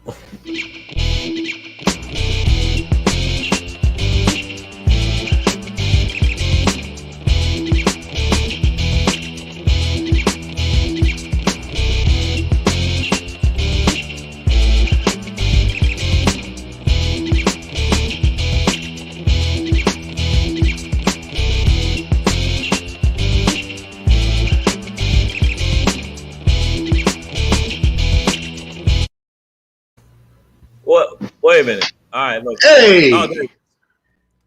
What? Wait a minute. All right, look. Hey, Oh,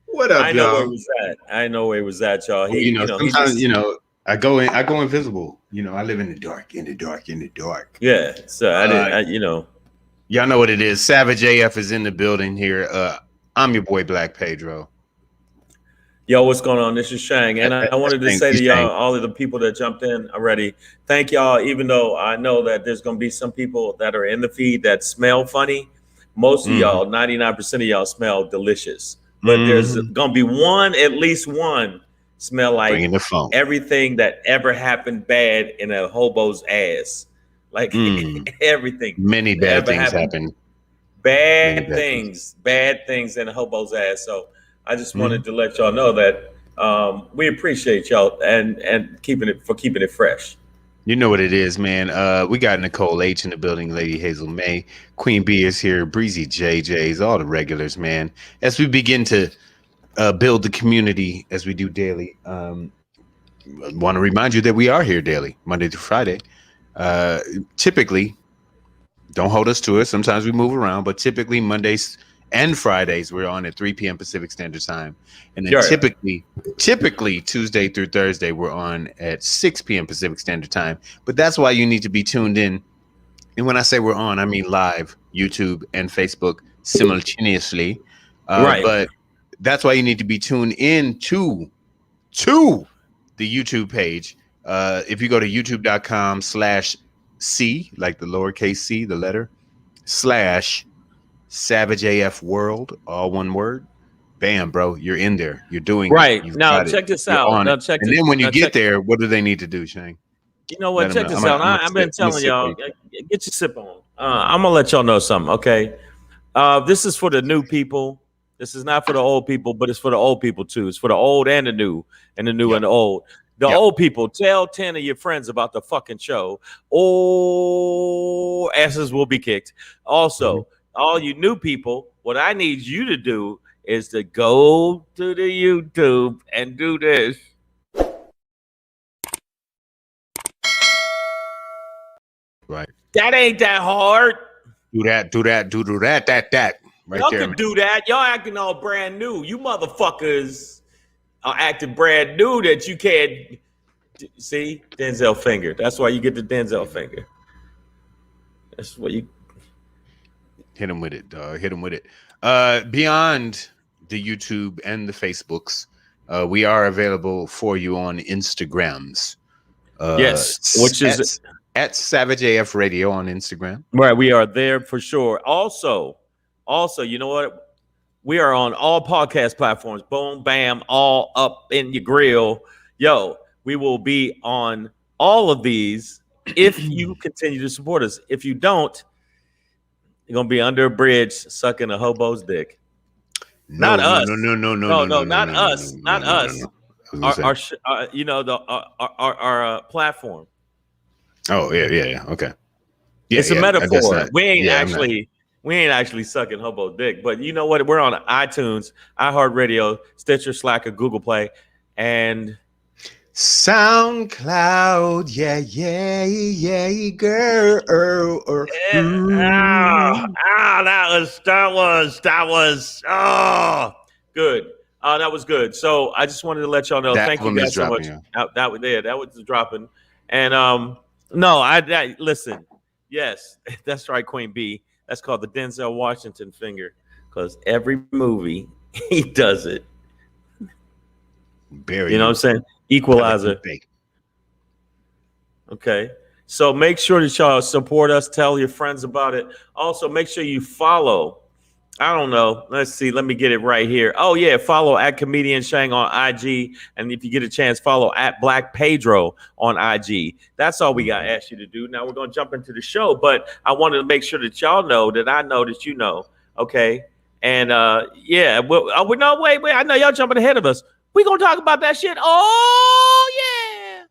what up, I know where y'all? he was at. I know where he was at, y'all. Well, He, he sometimes, just, I go invisible. I live in the dark, in the dark, in the dark. yeah. So I Uh, didn't. Y'all know what it is. Savage AF is in the building here. I'm your boy Black Pedro. Yo, what's going on? This is Shang, and I wanted to say to y'all, all of the people that jumped in already, thank y'all. Even though I know that there's going to be some people that are in the feed that smell funny, most of y'all, 99% of y'all, smell delicious. But there's going to be at least one, smell like everything that ever happened bad in a hobo's ass, like everything. Many bad things happen. Bad things in a hobo's ass. So I just wanted to let y'all know that we appreciate y'all and keeping it fresh. You know what it is, man. We got Nicole H in the building, Lady Hazel May, Queen B is here, Breezy JJ's, all the regulars, man. As we begin to build the community as we do daily, I want to remind you that we are here daily, Monday through Friday. Typically, don't hold us to it. Sometimes we move around, but typically Mondays and Fridays we're on at 3 p.m. Pacific Standard Time, and then typically Tuesday through Thursday we're on at 6 p.m. Pacific Standard Time. But that's why you need to be tuned in. And when I say we're on, I mean live, YouTube and Facebook simultaneously. Right. But that's why you need to be tuned in to the YouTube page. If you go to youtube.com/C, like the lowercase c, the letter, /Savage AF World, all one word. Bam, bro, you're in there. You're doing right now. Check this out. Now check. And then when you get there, what do they need to do, Shane? You know what? Check this out. I've been telling y'all, get your sip on. I'm gonna let y'all know something. Okay, this is for the new people. This is not for the old people, but it's for the old people too. It's for the old and the new, and the new and the old. The old people, tell 10 of your friends about the fucking show. Oh, asses will be kicked. Also, all you new people, what I need you to do is to go to the YouTube and do this. Right. That ain't that hard. Do that. Right y'all there. Can do that. Y'all acting all brand new. You motherfuckers are acting brand new that you can't see. Denzel finger. That's why you get the Denzel finger. That's what you hit him with it, dog. Hit him with it. Beyond the YouTube and the Facebooks, we are available for you on Instagrams. Yes, which is at Savage AF Radio on Instagram. Right, we are there for sure. Also, you know what? We are on all podcast platforms. Boom, bam, all up in your grill. Yo, we will be on all of these if you continue to support us. If you don't, you're gonna be under a bridge sucking a hobo's dick. Not us. No, not us. Not us. Our platform. Oh yeah. Okay. Yeah, it's a metaphor. We ain't actually sucking hobo dick, but you know what? We're on iTunes, iHeartRadio, Stitcher, Slacker, Google Play, and SoundCloud. Yeah, girl. That was good. That was good. So I just wanted to let y'all know. Thank you guys so much. That was dropping. And listen. Yes, that's right, Queen B. That's called the Denzel Washington finger, because every movie he does it. You know what I'm saying? Equalizer. Okay. So make sure that y'all support us. Tell your friends about it. Also, make sure you follow I don't know. Let's see. Let me get it right here. Oh yeah, follow at Comedian Shang on IG, and if you get a chance, follow at Black Pedro on IG. That's all we got asked you to do. Now we're gonna jump into the show, but I wanted to make sure that y'all know that I know that you know. Okay, and yeah, well, oh, no, wait. I know y'all jumping ahead of us. We gonna talk about that shit. Oh yeah,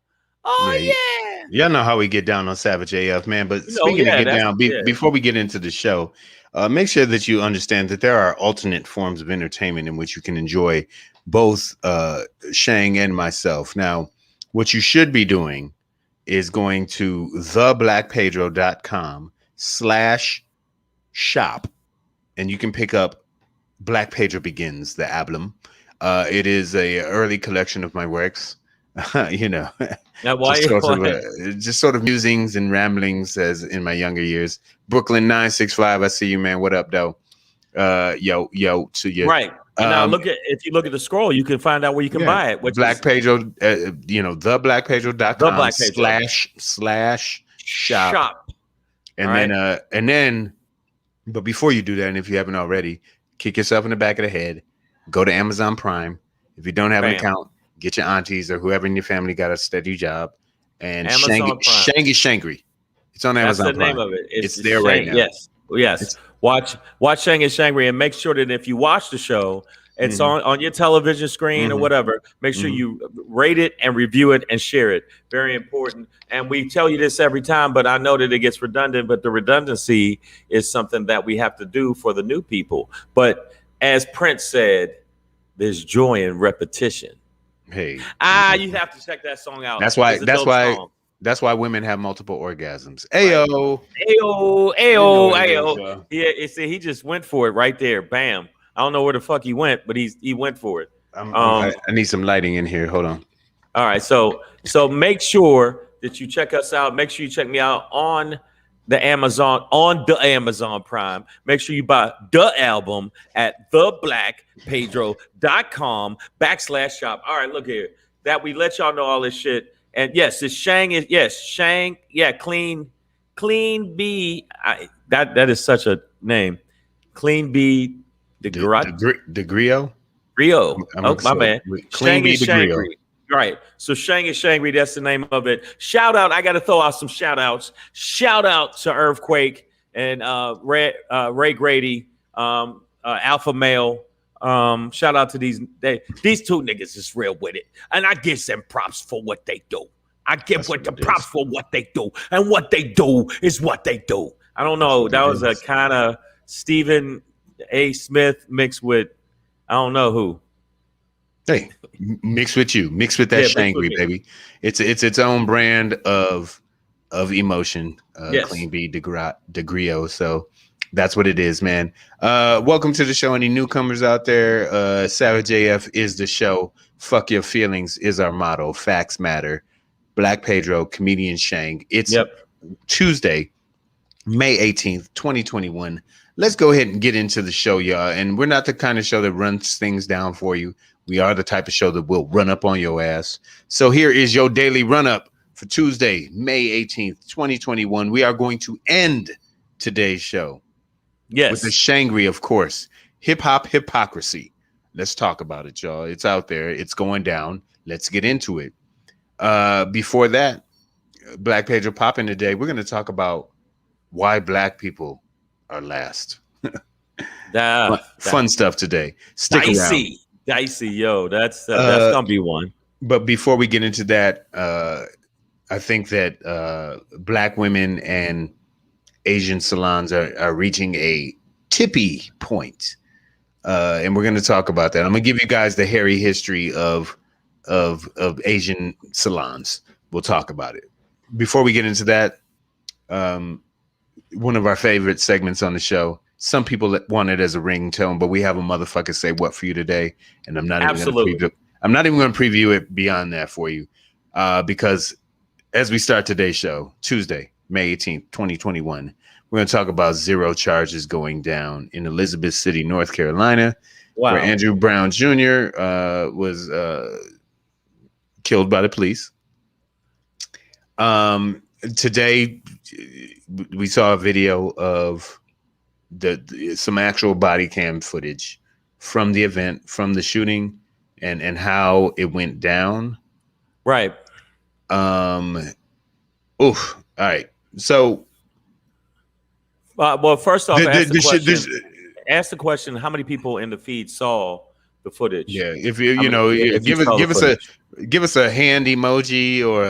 Yeah, oh yeah. y'all know how we get down on Savage AF, man. But You know, speaking of yeah, get that's down, yeah. before we get into the show, make sure that you understand that there are alternate forms of entertainment in which you can enjoy both Shang and myself. Now, what you should be doing is going to theblackpedro.com/shop, and you can pick up Black Pedro Begins, the album. It is a early collection of my works. You know, Now, why? just sort of musings and ramblings as in my younger years. Brooklyn 965, I see you, man. What up, though? Yo to you. Right. And now if you look at the scroll, you can find out where you can buy it. Which Black Pedro, theblackpedro.com /shop. And then, but before you do that, and if you haven't already, kick yourself in the back of the head, go to Amazon Prime. If you don't have an account, get your aunties or whoever in your family got a steady job, and SHANGRY. It's on Amazon Prime. That's the name of it. It's there right now. Yes. Watch SHANGRY, and make sure that if you watch the show, it's on your television screen or whatever. Make sure you rate it and review it and share it. Very important. And we tell you this every time, but I know that it gets redundant. But the redundancy is something that we have to do for the new people. But as Prince said, there's joy in repetition. Hey, you have to check that song out. That's why women have multiple orgasms. Ayo. Yeah, see, he just went for it right there. Bam. I don't know where the fuck he went, but he went for it. I need some lighting in here. Hold on. All right, so make sure that you check us out. Make sure you check me out on the Amazon Prime. Make sure you buy the album at theblackpedro.com/shop. All right, look here. That we let y'all know all this shit. And yes, it's Shang. Shang. Yeah, clean B. That is such a name. Clean B. DeGrio. Rio. Oh, my bad. Clean B. DeGrio. Right. So Shang and Shangry, that's the name of it. Shout out. I got to throw out some shout outs. Shout out to Earthquake and Ray Grady, Alpha Male. Shout out to these two niggas is real with it. And I give them props for what they do. I give props for what they do. And what they do is what they do. I don't know. That was a kind of Stephen A. Smith mixed with I don't know who. Hey, mix with that Shangri, baby. It's its own brand of emotion. Clean B DeGrio. So that's what it is, man. Welcome to the show. Any newcomers out there? Savage AF is the show. Fuck your feelings is our motto. Facts matter. Black Pedro, Comedian Shang. It's Tuesday, May 18th, 2021. Let's go ahead and get into the show, y'all. And we're not the kind of show that runs things down for you. We are the type of show that will run up on your ass. So here is your daily run up for Tuesday, May 18th, 2021. We are going to end today's show with the Shangri, of course. Hip hop hypocrisy. Let's talk about it, y'all. It's out there. It's going down. Let's get into it. Before that, Black Pedro popping today. We're going to talk about why black people are last. Fun stuff today. Stick around. Dicey, yo, that's gonna be one. But before we get into that, I think that black women and Asian salons are reaching a Tipi point, and we're going to talk about that. I'm going to give you guys the hairy history of Asian salons. We'll talk about it. Before we get into that, one of our favorite segments on the show. Some people want it as a ringtone, but we have a motherfucker say what for you today, and I'm not even going to preview it beyond that for you, because as we start today's show, Tuesday, May 18th, 2021, we're going to talk about zero charges going down in Elizabeth City, North Carolina, where Andrew Brown Jr. Was killed by the police. Today, we saw a video of some actual body cam footage from the event, from the shooting, and how it went down. Right. Oof. All right. So, well, first off, ask the question: how many people in the feed saw the footage? Yeah, if you give us a hand emoji or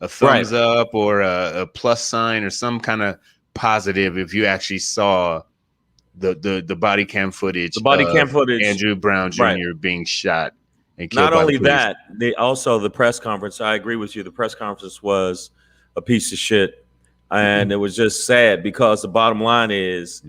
a thumbs up or a plus sign or some kind of positive if you actually saw the body cam footage. The body cam footage. Andrew Brown Jr. being shot and killed. Not only that, also the press conference. I agree with you. The press conference was a piece of shit. And it was just sad because the bottom line is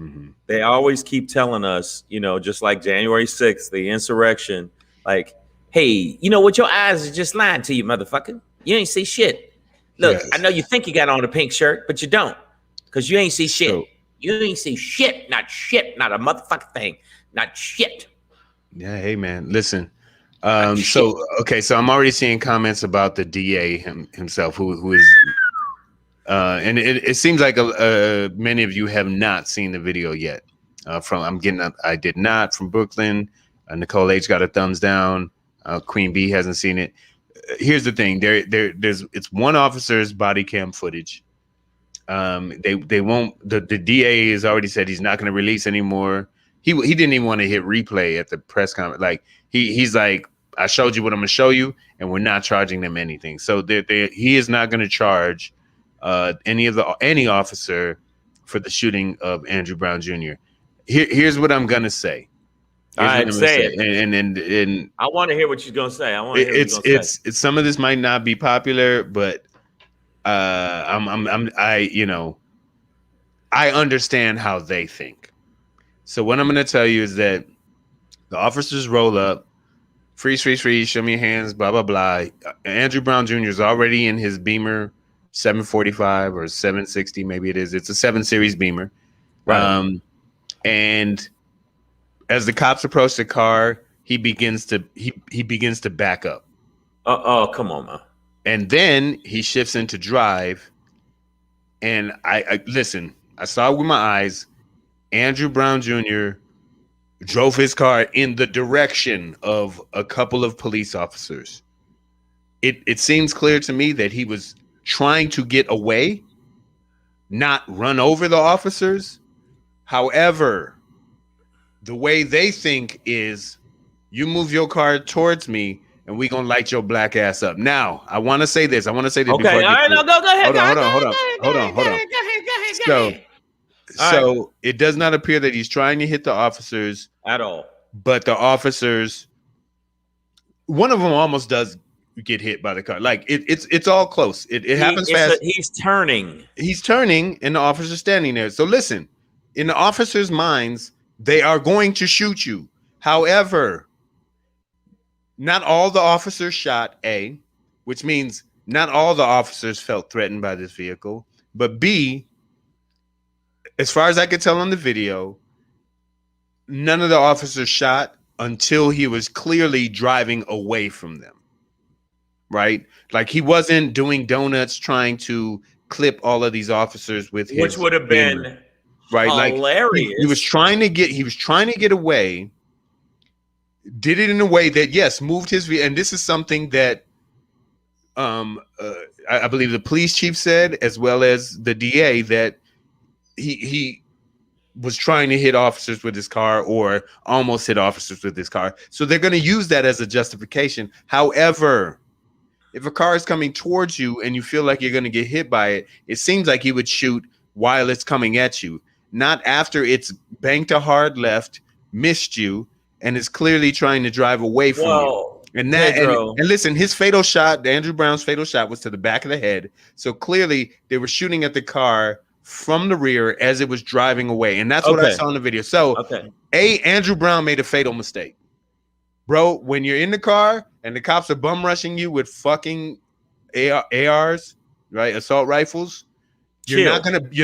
they always keep telling us, just like January 6th, the insurrection, like, hey, what your eyes are just lying to you, motherfucker. You ain't see shit. Look, I know you think you got on a pink shirt, but you don't because you ain't see shit. So, you ain't see shit, not a motherfucking thing, not shit. Yeah, hey, man, listen. So I'm already seeing comments about the DA himself, who is... and it seems like many of you have not seen the video yet. I did not from Brooklyn. Nicole H got a thumbs down. Queen B hasn't seen it. Here's the thing: it's one officer's body cam footage. They won't. The DA has already said he's not going to release anymore. He didn't even want to hit replay at the press conference. Like he's like, I showed you what I'm going to show you, and we're not charging them anything. So he is not going to charge any officer for the shooting of Andrew Brown Jr. Here's what I'm gonna say. All right, say it. And I want to hear what you're gonna say. It's some of this might not be popular, but I understand how they think. So what I'm gonna tell you is that the officers roll up, freeze, show me your hands, blah blah blah. Andrew Brown Jr. is already in his Beamer 745 or 760, maybe it is. It's a 7 Series Beamer. Right. And as the cops approach the car, he begins to back up. Oh, come on, man. And then he shifts into drive. And I listen, I saw it with my eyes. Andrew Brown Jr. drove his car in the direction of a couple of police officers. It seems clear to me that he was trying to get away, not run over the officers. However, the way they think is you move your car towards me and we gonna light your black ass up. Now, I want to say this. Okay, all right, no, go ahead. Hold on. So it does not appear that he's trying to hit the officers at all. But the officers, one of them almost does get hit by the car. Like it's all close. It happens fast. He's turning, and the officer's standing there. So listen, in the officers' minds, they are going to shoot you. However, not all the officers shot, A, which means not all the officers felt threatened by this vehicle. But B, as far as I could tell on the video, none of the officers shot until he was clearly driving away from them. Right? Like he wasn't doing donuts trying to clip all of these officers with his, which would have been right, hilarious. Like he was trying to get away, did it in a way that moved his vehicle. And this is something that I believe the police chief said, as well as the DA, that he was trying to hit officers with his car or almost hit officers with his car. So they're going to use that as a justification. However, if a car is coming towards you and you feel like you're going to get hit by it, it seems like he would shoot while it's coming at you, not after it's banked a hard left, missed you, and is clearly trying to drive away from you. And that, and listen, his fatal shot, Andrew Brown's fatal shot, was to the back of the head. So clearly they were shooting at the car from the rear as it was driving away. And that's what I saw in the video. So Andrew Brown made a fatal mistake. Bro, when you're in the car and the cops are bum rushing you with fucking ARs, right? Assault rifles, you're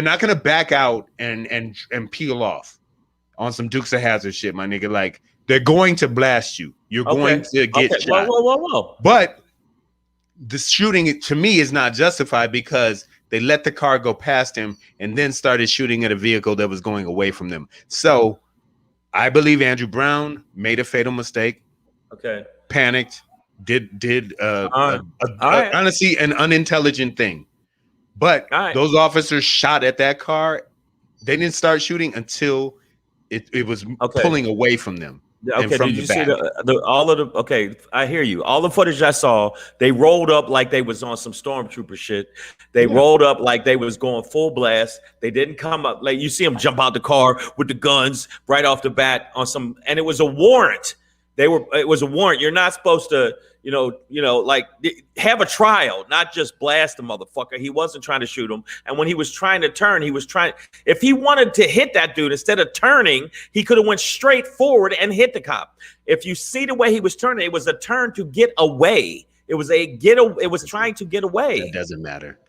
not gonna back out and peel off on some Dukes of Hazzard shit, my nigga. Like they're going to blast you. You're going to get shot. Whoa. But the shooting to me is not justified because They let the car go past him and then started shooting at a vehicle that was going away from them. So I believe Andrew Brown made a fatal mistake. Okay. Panicked. Did All right. honestly an unintelligent thing. But those officers shot at that car. They didn't start shooting until it was pulling away from them. Okay, did you see all of the? Okay, I hear you. All the footage I saw, they rolled up like they was on some stormtrooper shit. They rolled up like they was going full blast. They didn't come up like you see them jump out the car with the guns right off the bat on some, and it was a warrant. It was a warrant. You're not supposed to, like have a trial, not just blast the motherfucker. He wasn't trying to shoot him. And when he was trying to turn, if he wanted to hit that dude, instead of turning, he could have went straight forward and hit the cop. If you see the way he was turning, it was a turn to get away. It was trying to get away. It doesn't matter.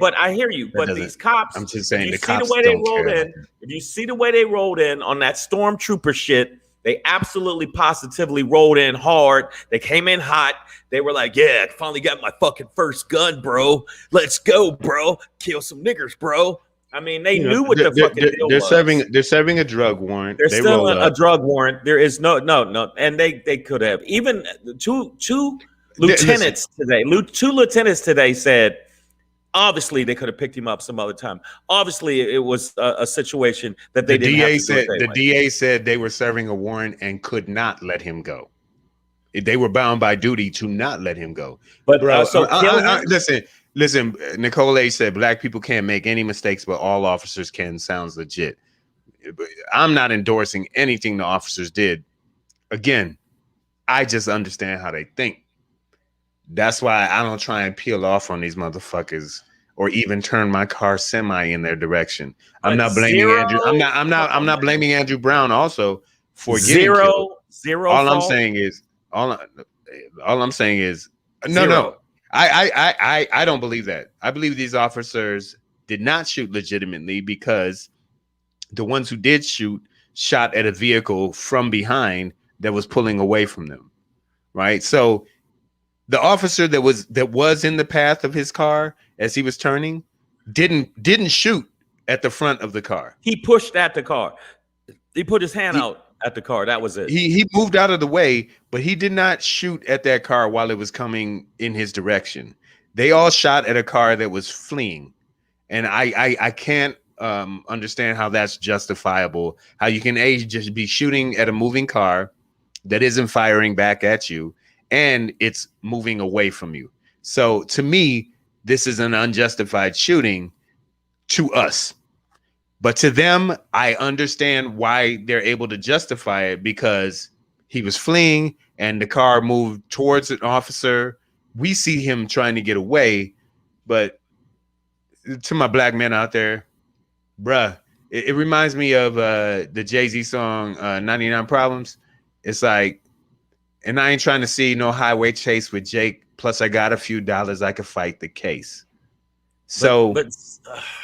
But I hear you. But these cops, I'm just saying the cops don't care. If you see the way they rolled in on that stormtrooper shit, they absolutely positively rolled in hard. They came in hot. They were like, yeah, I finally got my fucking first gun, bro. Let's go, bro. Kill some niggers, bro. I mean, they knew what the fucking deal was. They're serving a drug warrant. They're still a drug warrant. There is no. And they could have. Even two lieutenants today. Two lieutenants today said, obviously, they could have picked him up some other time. Obviously, it was a situation that they didn't have to do it that way. The DA said they were serving a warrant and could not let him go. They were bound by duty to not let him go. But bro, listen. Nicole A said black people can't make any mistakes, but all officers can. Sounds legit. I'm not endorsing anything the officers did. Again, I just understand how they think. That's why I don't try and peel off on these motherfuckers or even turn my car semi in their direction. I'm not blaming Andrew. I'm not blaming Andrew Brown also for getting killed. All I'm saying is no. I don't believe that. I believe these officers did not shoot legitimately because the ones who did shoot shot at a vehicle from behind that was pulling away from them. Right? So the officer that was in the path of his car as he was turning didn't shoot at the front of the car. He pushed at the car. He put his hand out at the car. That was it. He moved out of the way, but he did not shoot at that car while it was coming in his direction. They all shot at a car that was fleeing. And I can't understand how that's justifiable. How you can just be shooting at a moving car that isn't firing back at you, and it's moving away from you. So to me, this is an unjustified shooting to us. But to them, I understand why they're able to justify it, because he was fleeing and the car moved towards an officer. We see him trying to get away. But to my black men out there, bruh, it reminds me of the Jay-Z song 99 Problems. It's like, and I ain't trying to see no highway chase with Jake. Plus, I got a few dollars. I could fight the case. So,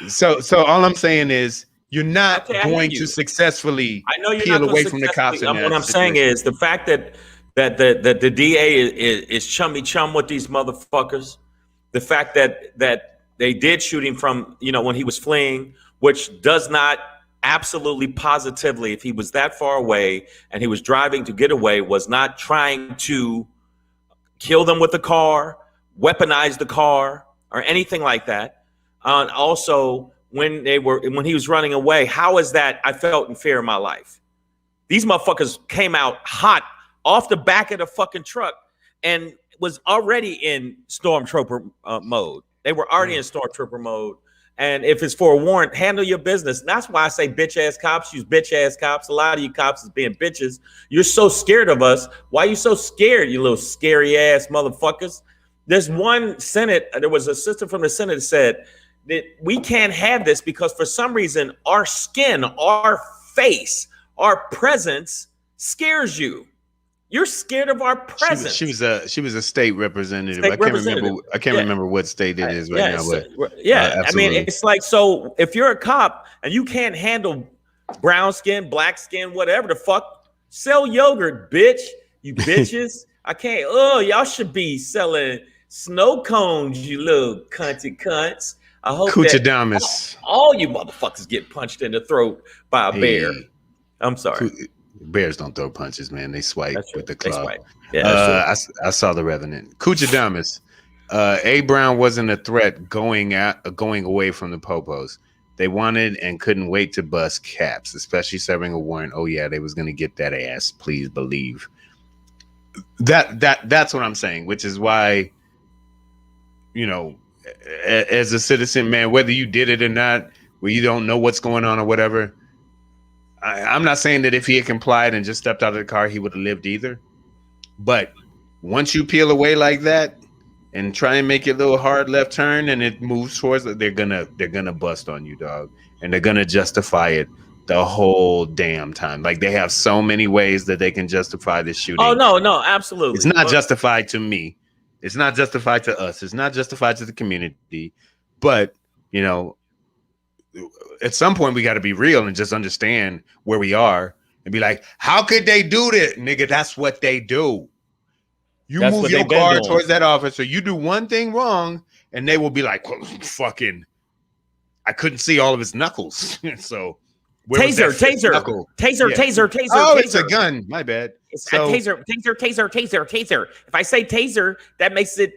so all I'm saying is you're not going to successfully peel away from the cops. What I'm saying is the fact that the DA is chummy chum with these motherfuckers. The fact that they did shoot him from, when he was fleeing, which does not absolutely positively, if he was that far away and he was driving to get away, was not trying to kill them with the car, weaponize the car, or anything like that. Also, when he was running away, how is that I felt in fear of my life? These motherfuckers came out hot off the back of the fucking truck and was already in stormtrooper mode. They were already in stormtrooper mode. And if it's for a warrant, handle your business. And that's why I say bitch ass cops, use bitch ass cops. A lot of you cops is being bitches. You're so scared of us. Why are you so scared, you little scary ass motherfuckers? There's one Senate, there was a sister from the Senate that said that we can't have this because for some reason our skin, our face, our presence scares you. You're scared of our presence. She was a state representative. I can't remember what state it is right now. But I mean, it's like, so if you're a cop and you can't handle brown skin, black skin, whatever the fuck, sell yogurt, bitch. You bitches. I can't. Oh, y'all should be selling snow cones, you little cunty cunts. I hope that Kuchadamas. all you motherfuckers get punched in the throat by a bear. Hey, I'm sorry. bears don't throw punches, man. They swipe That's true. with the They claw. swipe. Yeah, that's true. I saw the Revenant. Kuchadamas. A. Brown wasn't a threat going away from the popos. They wanted and couldn't wait to bust Caps, especially serving a warrant. Oh yeah, they was gonna get that ass. Please believe. That's what I'm saying, which is why, you know, as a citizen, man, whether you did it or not, where you don't know what's going on or whatever, I'm not saying that if he had complied and just stepped out of the car, he would have lived either. But once you peel away like that and try and make your little hard left turn and it moves towards it, they're gonna bust on you, dog, and they're gonna justify it the whole damn time. Like, they have so many ways that they can justify this shooting. Oh no, absolutely. It's not justified to me. It's not justified to us. It's not justified to the community. But, you know, at some point we got to be real and just understand where we are and be like, how could they do this? Nigga, that's what they do. Move your car towards that officer. You do one thing wrong and they will be like, well, fucking, I couldn't see all of his knuckles. So taser. Oh, it's a gun. My bad. It's a taser. If I say taser, that makes it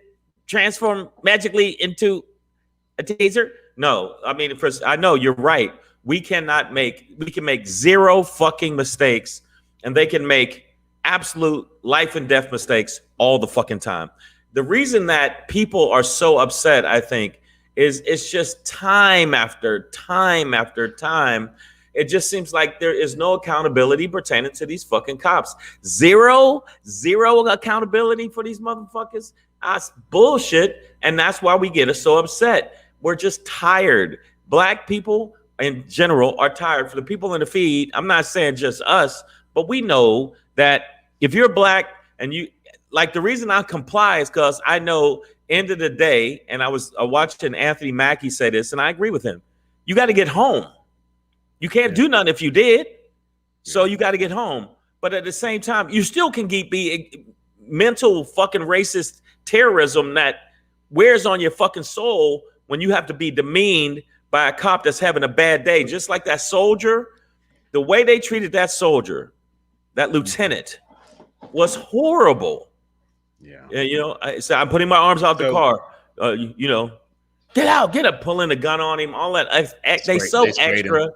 transform magically into a taser. No, I mean, I know you're right. We can make zero fucking mistakes, and they can make absolute life and death mistakes all the fucking time. The reason that people are so upset, I think, is it's just time after time after time. It just seems like there is no accountability pertaining to these fucking cops. Zero accountability for these motherfuckers. That's bullshit. And that's why we get so upset. We're just tired. Black people in general are tired. For the people in the feed, I'm not saying just us, but we know that if you're black and you, like, the reason I comply is because I know end of the day, and I was watching Anthony Mackie say this, and I agree with him. You got to get home. You can't do nothing if you did. So you got to get home. But at the same time, you still can be mental fucking racist terrorism that wears on your fucking soul when you have to be demeaned by a cop that's having a bad day. Just like that soldier, the way they treated that soldier, that lieutenant, was horrible. Yeah. You know, I'm putting my arms out the car. You know, get out, get up, pulling the gun on him, all that. They so extra.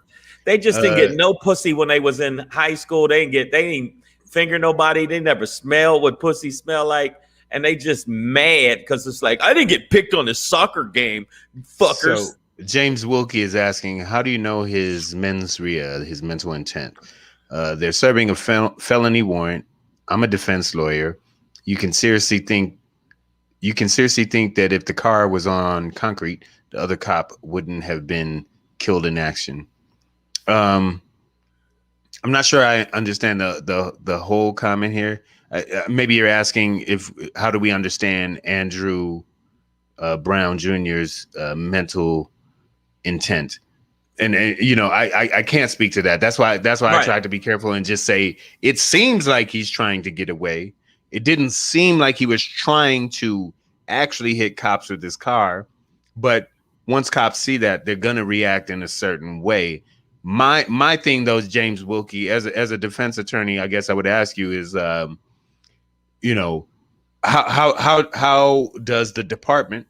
They just didn't get no pussy when they was in high school. They didn't finger nobody. They never smelled what pussy smell like. And they just mad because it's like, I didn't get picked on this soccer game, fuckers. So James Wilkie is asking, how do you know his mens rea, his mental intent? They're serving a felony warrant. I'm a defense lawyer. You can seriously think that if the car was on concrete, the other cop wouldn't have been killed in action. I'm not sure I understand the whole comment here. Maybe you're asking how do we understand Andrew Brown Jr.'s mental intent, and you know, I can't speak to that. That's why right. I tried to be careful and just say it seems like he's trying to get away. It didn't seem like he was trying to actually hit cops with his car, but once cops see that, they're gonna react in a certain way. My thing though is, James Wilkie, as a defense attorney, I guess I would ask you is, you know, how does the department,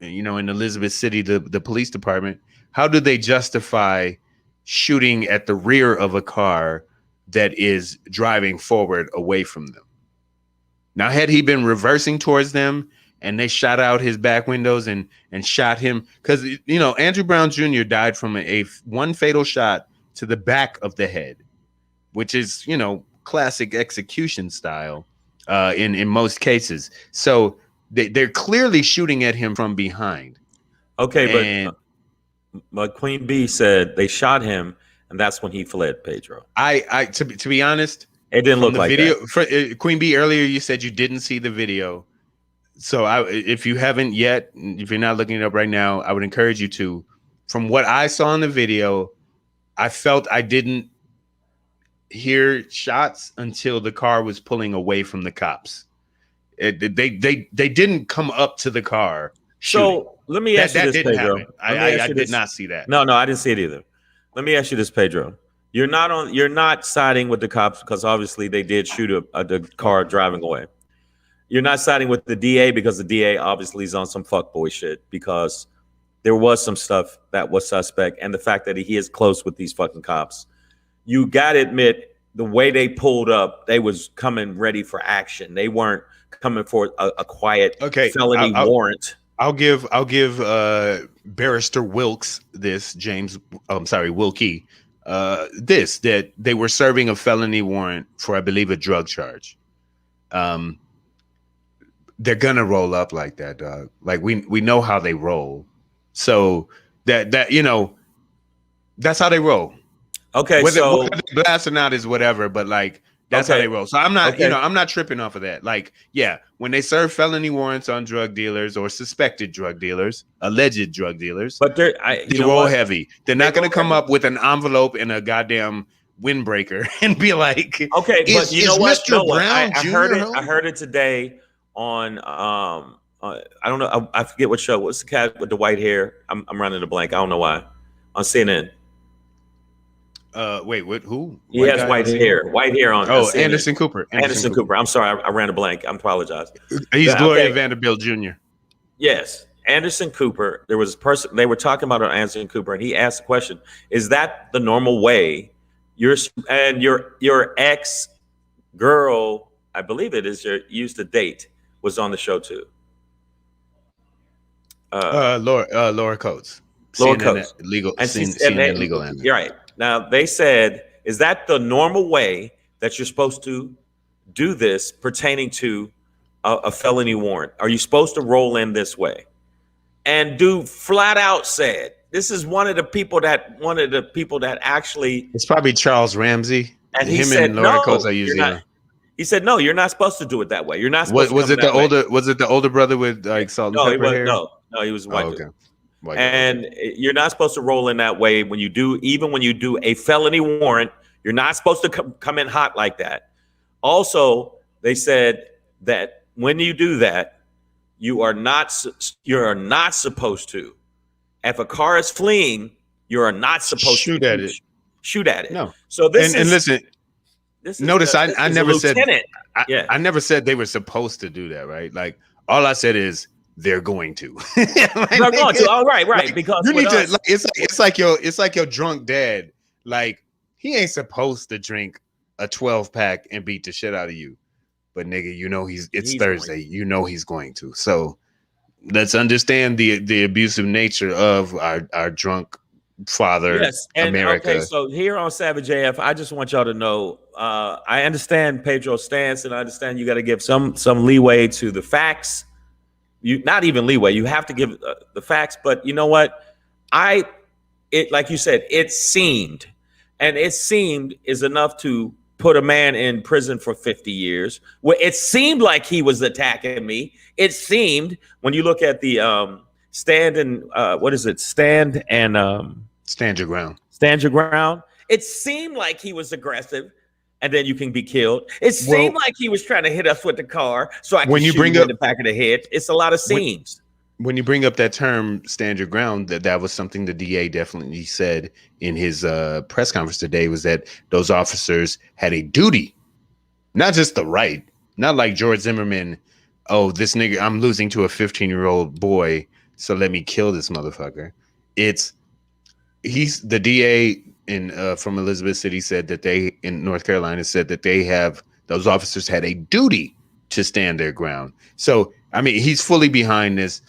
you know, in Elizabeth City, the police department, how do they justify shooting at the rear of a car that is driving forward away from them? Now, had he been reversing towards them and they shot out his back windows and shot him, because, you know, Andrew Brown Jr. died from one fatal shot to the back of the head, which is, you know, classic execution style in most cases. So they're clearly shooting at him from behind. Okay, but Queen Bee said they shot him, and that's when he fled, Pedro. To be honest, it didn't look like video, that. Queen Bee, earlier you said you didn't see the video. So if you haven't yet, if you're not looking it up right now, I would encourage you to. From what I saw in the video, I felt I didn't hear shots until the car was pulling away from the cops. They didn't come up to the car shooting. So let me ask you That this, didn't Pedro. happen. Let me ask I you did this. not see that. No, I didn't see it either. Let me ask you this, Pedro. You're not siding with the cops because obviously they did shoot the car driving away. You're not siding with the DA because the DA obviously is on some fuckboy shit because there was some stuff that was suspect, and the fact that he is close with these fucking cops. You gotta admit, the way they pulled up, they was coming ready for action. They weren't coming for a quiet felony warrant. I'll give Barrister Wilkes Wilkie that they were serving a felony warrant for, I believe, a drug charge. They're gonna roll up like that, dog. Like we know how they roll, so that that's how they roll. Okay, whether so blast or not is whatever, but like that's how they roll. So I'm not, I'm not tripping off of that. Like, yeah, when they serve felony warrants on drug dealers or suspected drug dealers, alleged drug dealers, but they roll heavy. They're not going to come up with an envelope and a goddamn windbreaker and be like, okay, but you know what? Mr. Brown I heard it. I heard it today on I don't know. I forget what show. What's the cat with the white hair? I'm running a blank. I don't know why. On CNN. Wait, what? Who? He has white hair. White hair on. Oh, Anderson Cooper. Anderson Cooper. I'm sorry, I ran a blank. I apologize. He's Gloria Vanderbilt Jr. Yes, Anderson Cooper. There was a person they were talking about Anderson Cooper, and he asked the question: is that the normal way? Your ex girl, I believe it is, used to date, was on the show too. Laura Coates. Laura Coates. Legal. CNN legal. You're right. Now they said, is that the normal way that you're supposed to do this pertaining to a felony warrant? Are you supposed to roll in this way? And dude flat out said, this is one of the people that actually. It's probably Charles Ramsey. And he said, no, he said, no, you're not supposed to do it that way. You're not supposed to. Was it the older brother with like salt and pepper hair? No, he was white. Okay. And you're not supposed to roll in that way when you do a felony warrant. You're not supposed to come in hot like that. Also, they said that when you do that, you are not supposed to. If a car is fleeing, you are not supposed to shoot at it. No. So listen. Notice I never said. I never said they were supposed to do that, right? Like all I said is they're going to. They're going to. All right. Like, because you need to. It's like your drunk dad. Like he ain't supposed to drink a 12-pack and beat the shit out of you, but nigga, it's Thursday. He's going to. So let's understand the abusive nature of our drunk father. Yes, and America. Okay, so here on Savage AF, I just want y'all to know. I understand Pedro's stance, and I understand you got to give some leeway to the facts. You not even leeway. You have to give the facts, but you know what? Like you said, it seemed is enough to put a man in prison for 50 years. Well, it seemed like he was attacking me. It seemed when you look at the stand and stand your ground. Stand your ground. It seemed like he was aggressive. And then you can be killed. It seemed like he was trying to hit us with the car, so I can shoot him in the back of the head. It's a lot of scenes. When you bring up that term, stand your ground, that was something the DA definitely said in his press conference today, was that those officers had a duty, not just the right, not like George Zimmerman. Oh, this nigga, I'm losing to a 15-year-old boy, so let me kill this motherfucker. He's the DA from Elizabeth City said that they in North Carolina said that those officers had a duty to stand their ground. So I mean, he's fully behind this.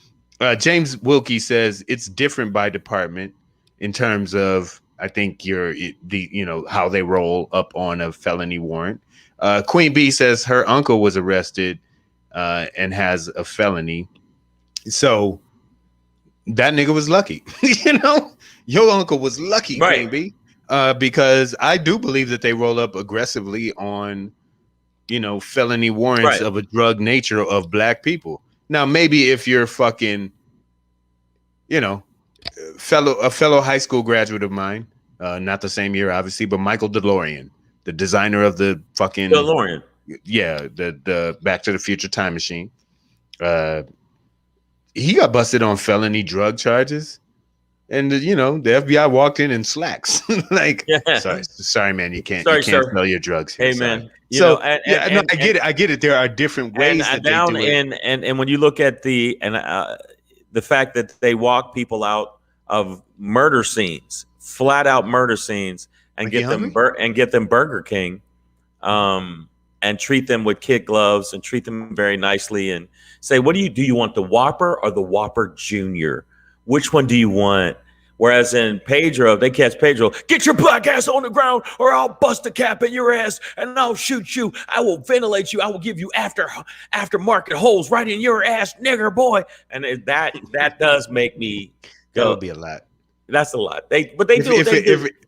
James Wilkie says it's different by department in terms of, I think how they roll up on a felony warrant. Queen B says her uncle was arrested and has a felony. So that nigga was lucky. Your uncle was lucky, right? Queen B. Because I do believe that they roll up aggressively on, felony warrants of a drug nature of black people. Now, maybe if you're fucking, a fellow high school graduate of mine, not the same year, obviously, but Michael DeLorean, the designer of the fucking DeLorean, the Back to the Future time machine. he got busted on felony drug charges. And the FBI walked in in slacks. Like, Yeah. sorry, man, you can't Sorry, sir. sell your drugs here. Hey, Sorry. man. So I get it. I get it. There are different ways that down they do it. And when you look at the fact that they walk people out of murder scenes, flat out murder scenes, and Like, get them Burger King, and treat them with kid gloves and treat them very nicely and say, do you want the Whopper or the Whopper Junior? Which one do you want? Whereas in Pedro, they catch Pedro, get your black ass on the ground or I'll bust a cap in your ass and I'll shoot you. I will ventilate you. I will give you aftermarket holes right in your ass, nigger boy. And that does make me go. That would be a lot. That's a lot.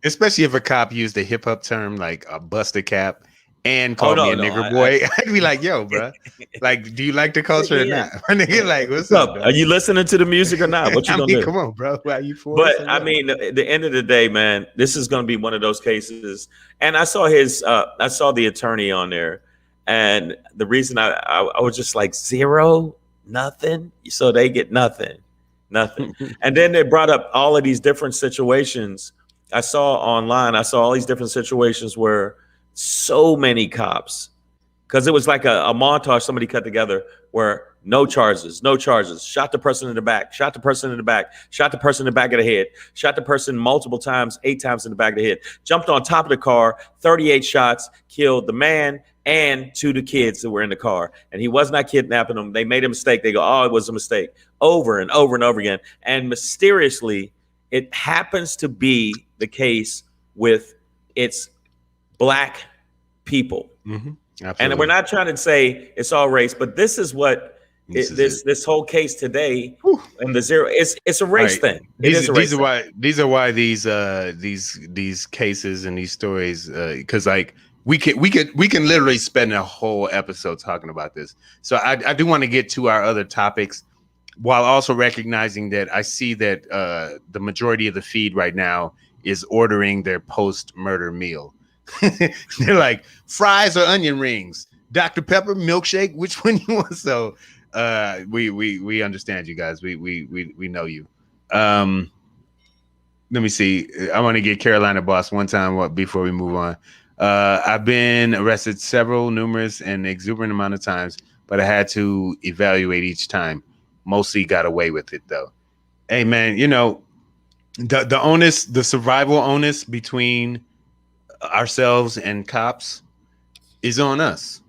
Especially if a cop used a hip hop term like a bust a cap and called me a nigger boy, I'd be like, yo, bro, like, do you like the culture or not? My nigga, like, what's up? Are you listening to the music or not? What you gonna do? Come on, bro. Why are you for? But I mean, at the end of the day, man, this is gonna be one of those cases. And I saw the attorney on there, and the reason I was just like nothing. So they get nothing. And then they brought up all of these different situations. I saw online. I saw all these different situations where so many cops, because it was like a montage somebody cut together where no charges, shot the person in the back, shot the person in the back, shot the person in the back of the head, shot the person multiple times, 8 times in the back of the head, jumped on top of the car, 38 shots, killed the man and 2 of the kids that were in the car. And he was not kidnapping them. They made a mistake. They go, oh, it was a mistake, over and over and over again. And mysteriously, it happens to be the case with its Black people. Mm-hmm. And we're not trying to say it's all race, but this is what this whole case today and the zero it's a race thing. These are why these cases and these stories, because like we can literally spend a whole episode talking about this. So I do want to get to our other topics while also recognizing that I see that the majority of the feed right now is ordering their post-murder meal. They're like, fries or onion rings, Dr. Pepper, milkshake, which one you want? So we understand you guys. We know you. Let me see. I want to get Carolina Boss one time before we move on. I've been arrested numerous and exuberant amount of times, but I had to evaluate each time. Mostly got away with it though. Hey man, the onus, the survival onus between ourselves and cops is on us.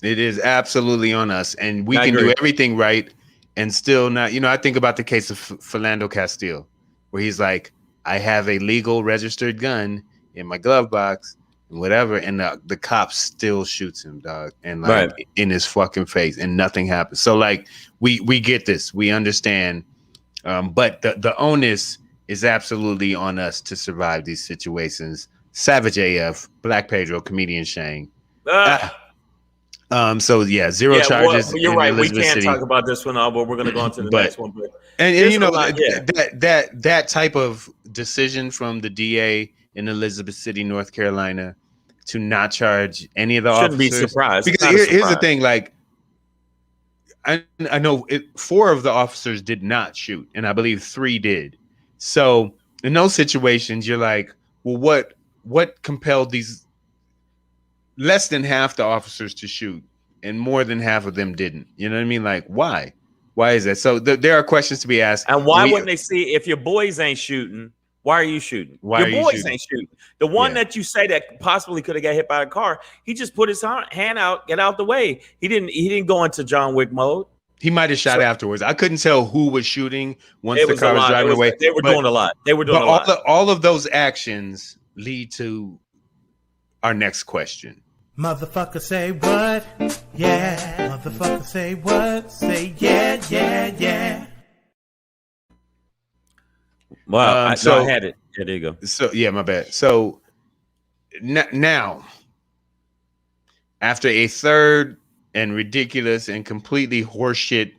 It is absolutely on us, and we can do everything right and still not. I think about the case of Philando Castile, where he's like, I have a legal registered gun in my glove box and whatever, and the cop still shoots him, dog, and like in his fucking face, and nothing happens. So like we get this, we understand, but the onus is absolutely on us to survive these situations. Savage AF, Black Pedro, comedian Shang. So yeah, zero charges. Well, you're right. We can't talk about this one, but we're going to go on to the next one. And that type of decision from the DA in Elizabeth City, North Carolina, to not charge any of the officers. Shouldn't be surprised. Because here's the thing, like, I know 4 of the officers did not shoot, and I believe 3 did. So in those situations, you're like, well, what compelled these less than half the officers to shoot and more than half of them didn't? You know what I mean? Like, why is that? So there are questions to be asked. And why wouldn't they see, if your boys ain't shooting, why are you shooting? Your boys ain't shooting. The one that you say that possibly could have got hit by a car, he just put his hand out, get out the way. He didn't go into John Wick mode. He might have shot afterwards. I couldn't tell who was shooting once the car was driving away. They were doing a lot. All of those actions lead to our next question. Motherfucker say what? Yeah. Motherfucker say what? Say yeah, yeah, yeah. Wow. I had it. Yeah, there you go. So yeah, my bad. So now, after a third and ridiculous and completely horseshit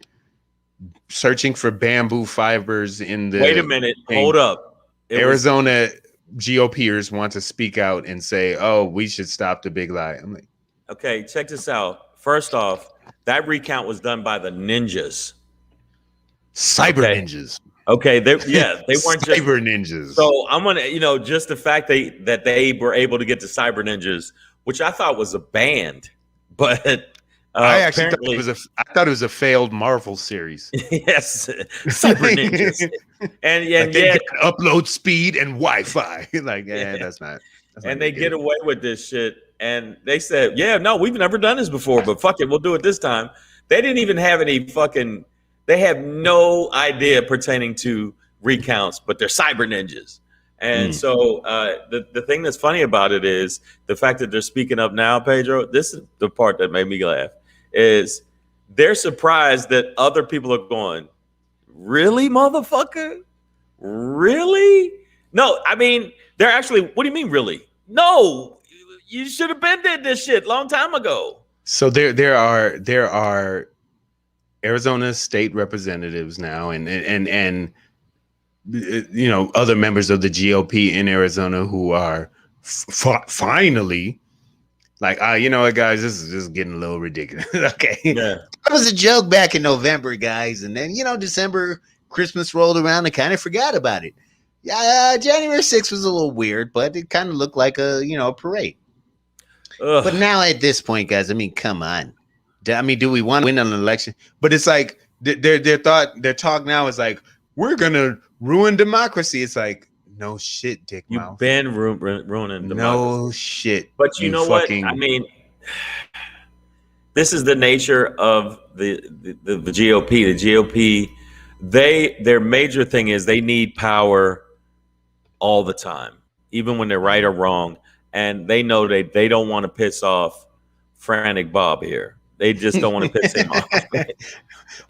searching for bamboo fibers in the— Wait a minute. Hold up. Arizona GOPers want to speak out and say, oh, we should stop the big lie. I'm like, okay, check this out. First off, that recount was done by the ninjas. Cyber Okay. ninjas. Okay, they weren't just cyber ninjas. So I'm gonna, just the fact that they were able to get to cyber ninjas, which I thought was a band, but I actually apparently thought it was a failed Marvel series. yes, cyber ninjas, and Like they get upload speed and Wi-Fi. Like, that's not. And they get away with this shit. And they said, yeah, no, we've never done this before, but fuck it, we'll do it this time. They didn't even have any they have no idea pertaining to recounts, but they're cyber ninjas. And so the thing that's funny about it is the fact that they're speaking up now, Pedro, this is the part that made me laugh, is they're surprised that other people are going, really, motherfucker? Really? No, I mean, they're actually, what do you mean, really? No, you should have been did this shit long time ago. So there are Arizona state representatives now, and other members of the GOP in Arizona who are finally like, you know what, guys, this is just getting a little ridiculous. Okay, yeah, that was a joke back in November, guys, and then December, Christmas rolled around and kind of forgot about it. Yeah, January 6th was a little weird, but it kind of looked like a parade. Ugh. But now at this point, guys, I mean, come on. I mean, do we want to win an election? But it's like their talk now is like, we're gonna ruin democracy. It's like, no shit, dick You've mouth. been ruining democracy. No shit. But you know what? I mean, this is the nature of the GOP. The GOP, their major thing is they need power all the time, even when they're right or wrong. And they know they don't want to piss off Frantic Bob here. They just don't want to piss him off.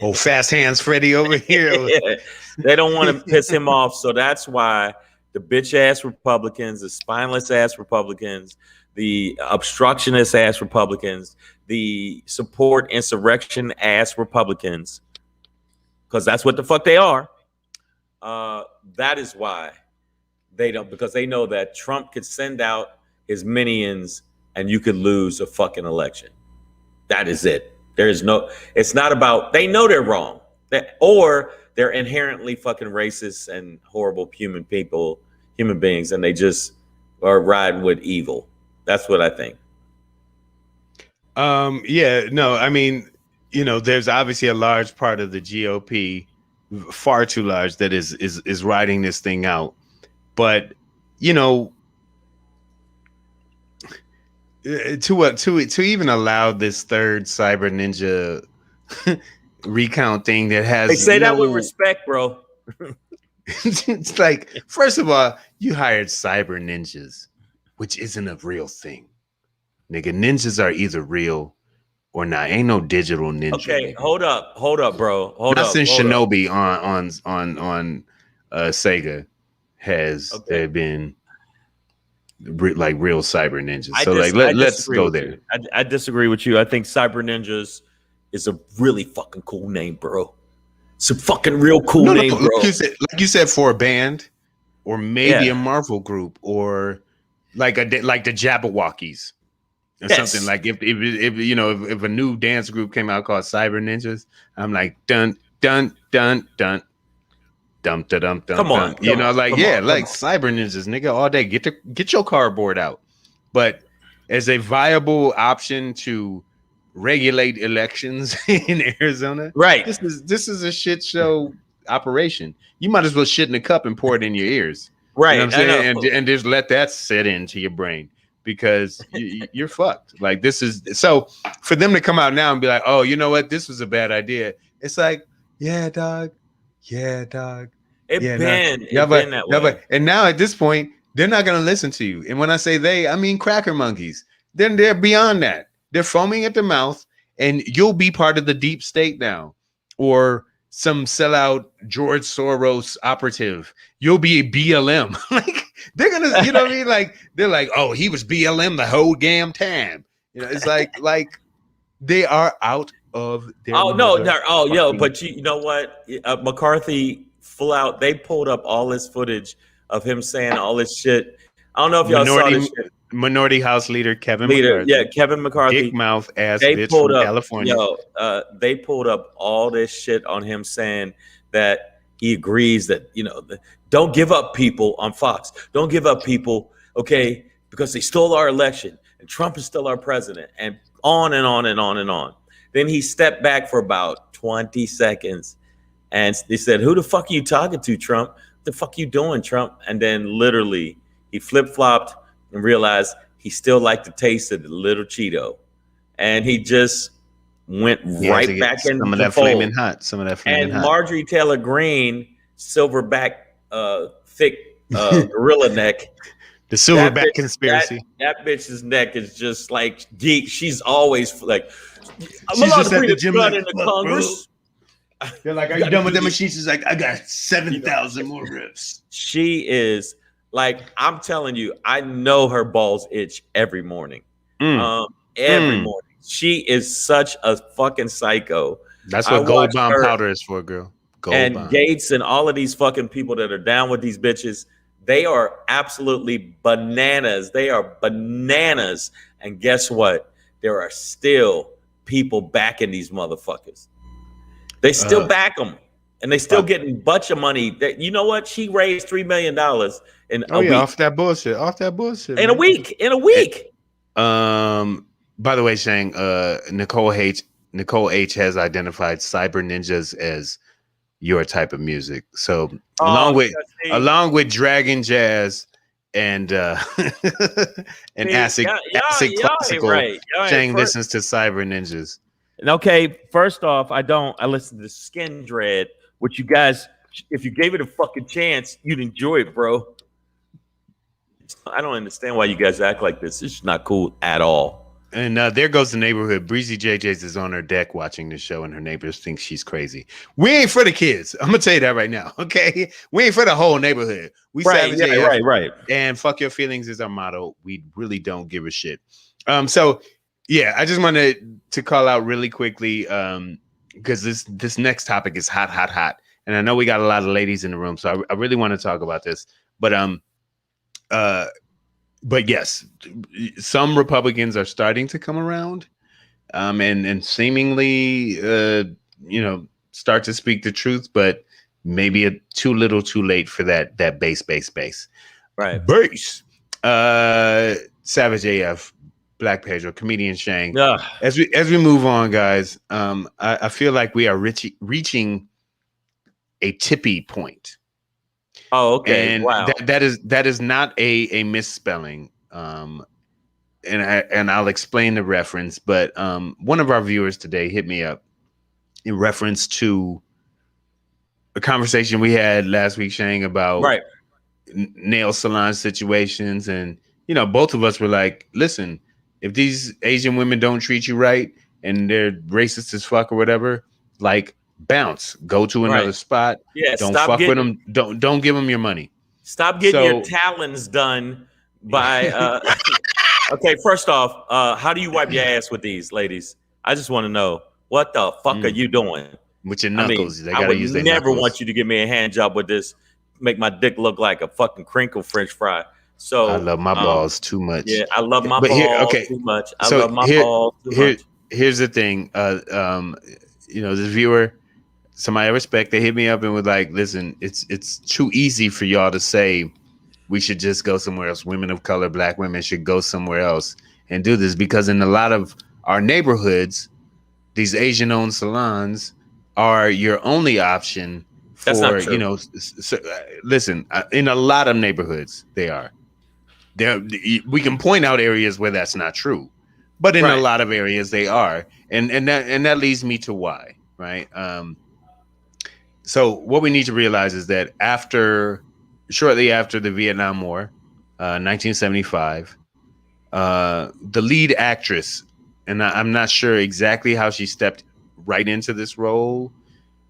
Oh, fast hands Freddie over here. Yeah. They don't want to piss him off. So that's why the bitch ass Republicans, the spineless ass Republicans, the obstructionist ass Republicans, the support insurrection ass Republicans, because that's what the fuck they are. That is why they don't, because they know that Trump could send out his minions and you could lose a fucking election. That is it. There is no, it's not about, they know they're wrong, or they're inherently fucking racist and horrible human beings, and they just are riding with evil. That's what I think. Yeah, no, I mean, there's obviously a large part of the GOP, far too large, that is riding this thing out. But, to even allow this third cyber ninja recount thing that has, they say that with respect, bro. It's like, first of all, you hired cyber ninjas, which isn't a real thing. Nigga, ninjas are either real or not. Ain't no digital ninja. Okay, nigga. hold up, bro. Hold up. Shinobi on Sega has there been like real cyber ninjas. So let's go there. I disagree with you. I think cyber ninjas is a really fucking cool name, bro. It's a fucking real cool name, bro. Like you said, for a band, or maybe a Marvel group, or like the Jabberwockies, or something. Like if a new dance group came out called Cyber Ninjas, I'm like dun dun dun dun. Dum dum dum dum. Come on, cyber ninjas, nigga, all day. Get your cardboard out. But as a viable option to regulate elections in Arizona, right? This is a shit show operation. You might as well shit in a cup and pour it in your ears, right? You know what I'm saying? And just let that set into your brain, because you're fucked. Like, this is so for them to come out now and be like, oh, you know what, this was a bad idea. It's like, yeah, dog. Yeah, dog. It's been that way. And now at this point, they're not going to listen to you. And when I say they, I mean cracker monkeys. Then they're beyond that. They're foaming at the mouth, and you'll be part of the deep state now, or some sellout George Soros operative. You'll be a BLM. Like, they're gonna, you know what I mean? Like, they're like, oh, he was BLM the whole damn time. It's like they are out of their. Oh no! But you know what? McCarthy full out. They pulled up all this footage of him saying all this shit. I don't know if y'all saw this shit. Minority House Leader Kevin McCarthy. Yeah, Kevin McCarthy. Dick mouth ass bitch from California. They pulled up all this shit on him saying that he agrees that, don't give up people on Fox. Don't give up people, okay, because they stole our election and Trump is still our president, and on and on and on and on. Then he stepped back for about 20 seconds and they said, who the fuck are you talking to, Trump? What the fuck you doing, Trump? And then literally he flip-flopped and realized he still liked the taste of the little Cheeto. And he just went right back into some of that flaming hot. Some of that flaming hot. And Marjorie Taylor Greene, silverback, thick gorilla neck. The silverback conspiracy. That bitch's neck is just like geek. She's always like, I'm She's allowed just to at bring the the gym gun like, into "Fuck, Congress. They're like, are you done with the machine? She's like, I got 7,000 more reps. She is like, I'm telling you, I know her balls itch every morning. Every morning. She is such a fucking psycho. That's what gold bomb powder is for, girl. Gold bomb. Gates and all of these fucking people that are down with these bitches, they are absolutely bananas. They are bananas. And guess what? There are still people backing these motherfuckers. They still back them. And they still getting a bunch of money. You know what? She raised $3 million in a week. Off that bullshit. In man. A week. By the way, Shang, Nicole H has identified cyber ninjas as your type of music. So along with Dragon Jazz and acid classical, right. Shang listens to cyber ninjas. Okay, first off, I listen to Skin Dread, which you guys, if you gave it a fucking chance, you'd enjoy it, bro. I don't understand why you guys act like this. It's not cool at all. And there goes the neighborhood. Breezy JJ's is on her deck watching the show, and her neighbors think she's crazy. We ain't for the kids. I'm gonna tell you that right now. Okay, we ain't for the whole neighborhood. We right, right. And fuck your feelings is our motto. We really don't give a shit. So yeah, I just wanted to call out really quickly because this next topic is hot, and I know we got a lot of ladies in the room, so I really want to talk about this. But yes, some Republicans are starting to come around, and seemingly, start to speak the truth. But maybe too little, too late for that base. Right, base. Savage AF, Black Pedro, comedian Shang. As we move on, guys, I feel like we are reaching a Tipi point. Oh, okay. And wow. That is not a misspelling. And I'll explain the reference, but one of our viewers today hit me up in reference to a conversation we had last week, Shang, about nail salon situations. And, both of us were like, listen, if these Asian women don't treat you right and they're racist as fuck or whatever, like, bounce, go to another spot. Yeah, don't fuck with them. Don't give them your money. Stop getting your talons done by. Okay, first off, how do you wipe your ass with these ladies? I just want to know what the fuck are you doing with your knuckles? I would never want you to give me a hand job with this. Make my dick look like a fucking crinkle French fry. So I love my balls too much. Yeah, I love my balls too much. I love my balls too much. Here's the thing. This viewer, somebody I respect, they hit me up and was like, listen, it's too easy for y'all to say we should just go somewhere else. Women of color, Black women should go somewhere else and do this, because in a lot of our neighborhoods, these Asian-owned salons are your only option for, listen, in a lot of neighborhoods, they are. We can point out areas where that's not true, but in a lot of areas they are. And that leads me to why, right? So what we need to realize is that shortly after the Vietnam War, 1975, the lead actress, and I'm not sure exactly how she stepped right into this role,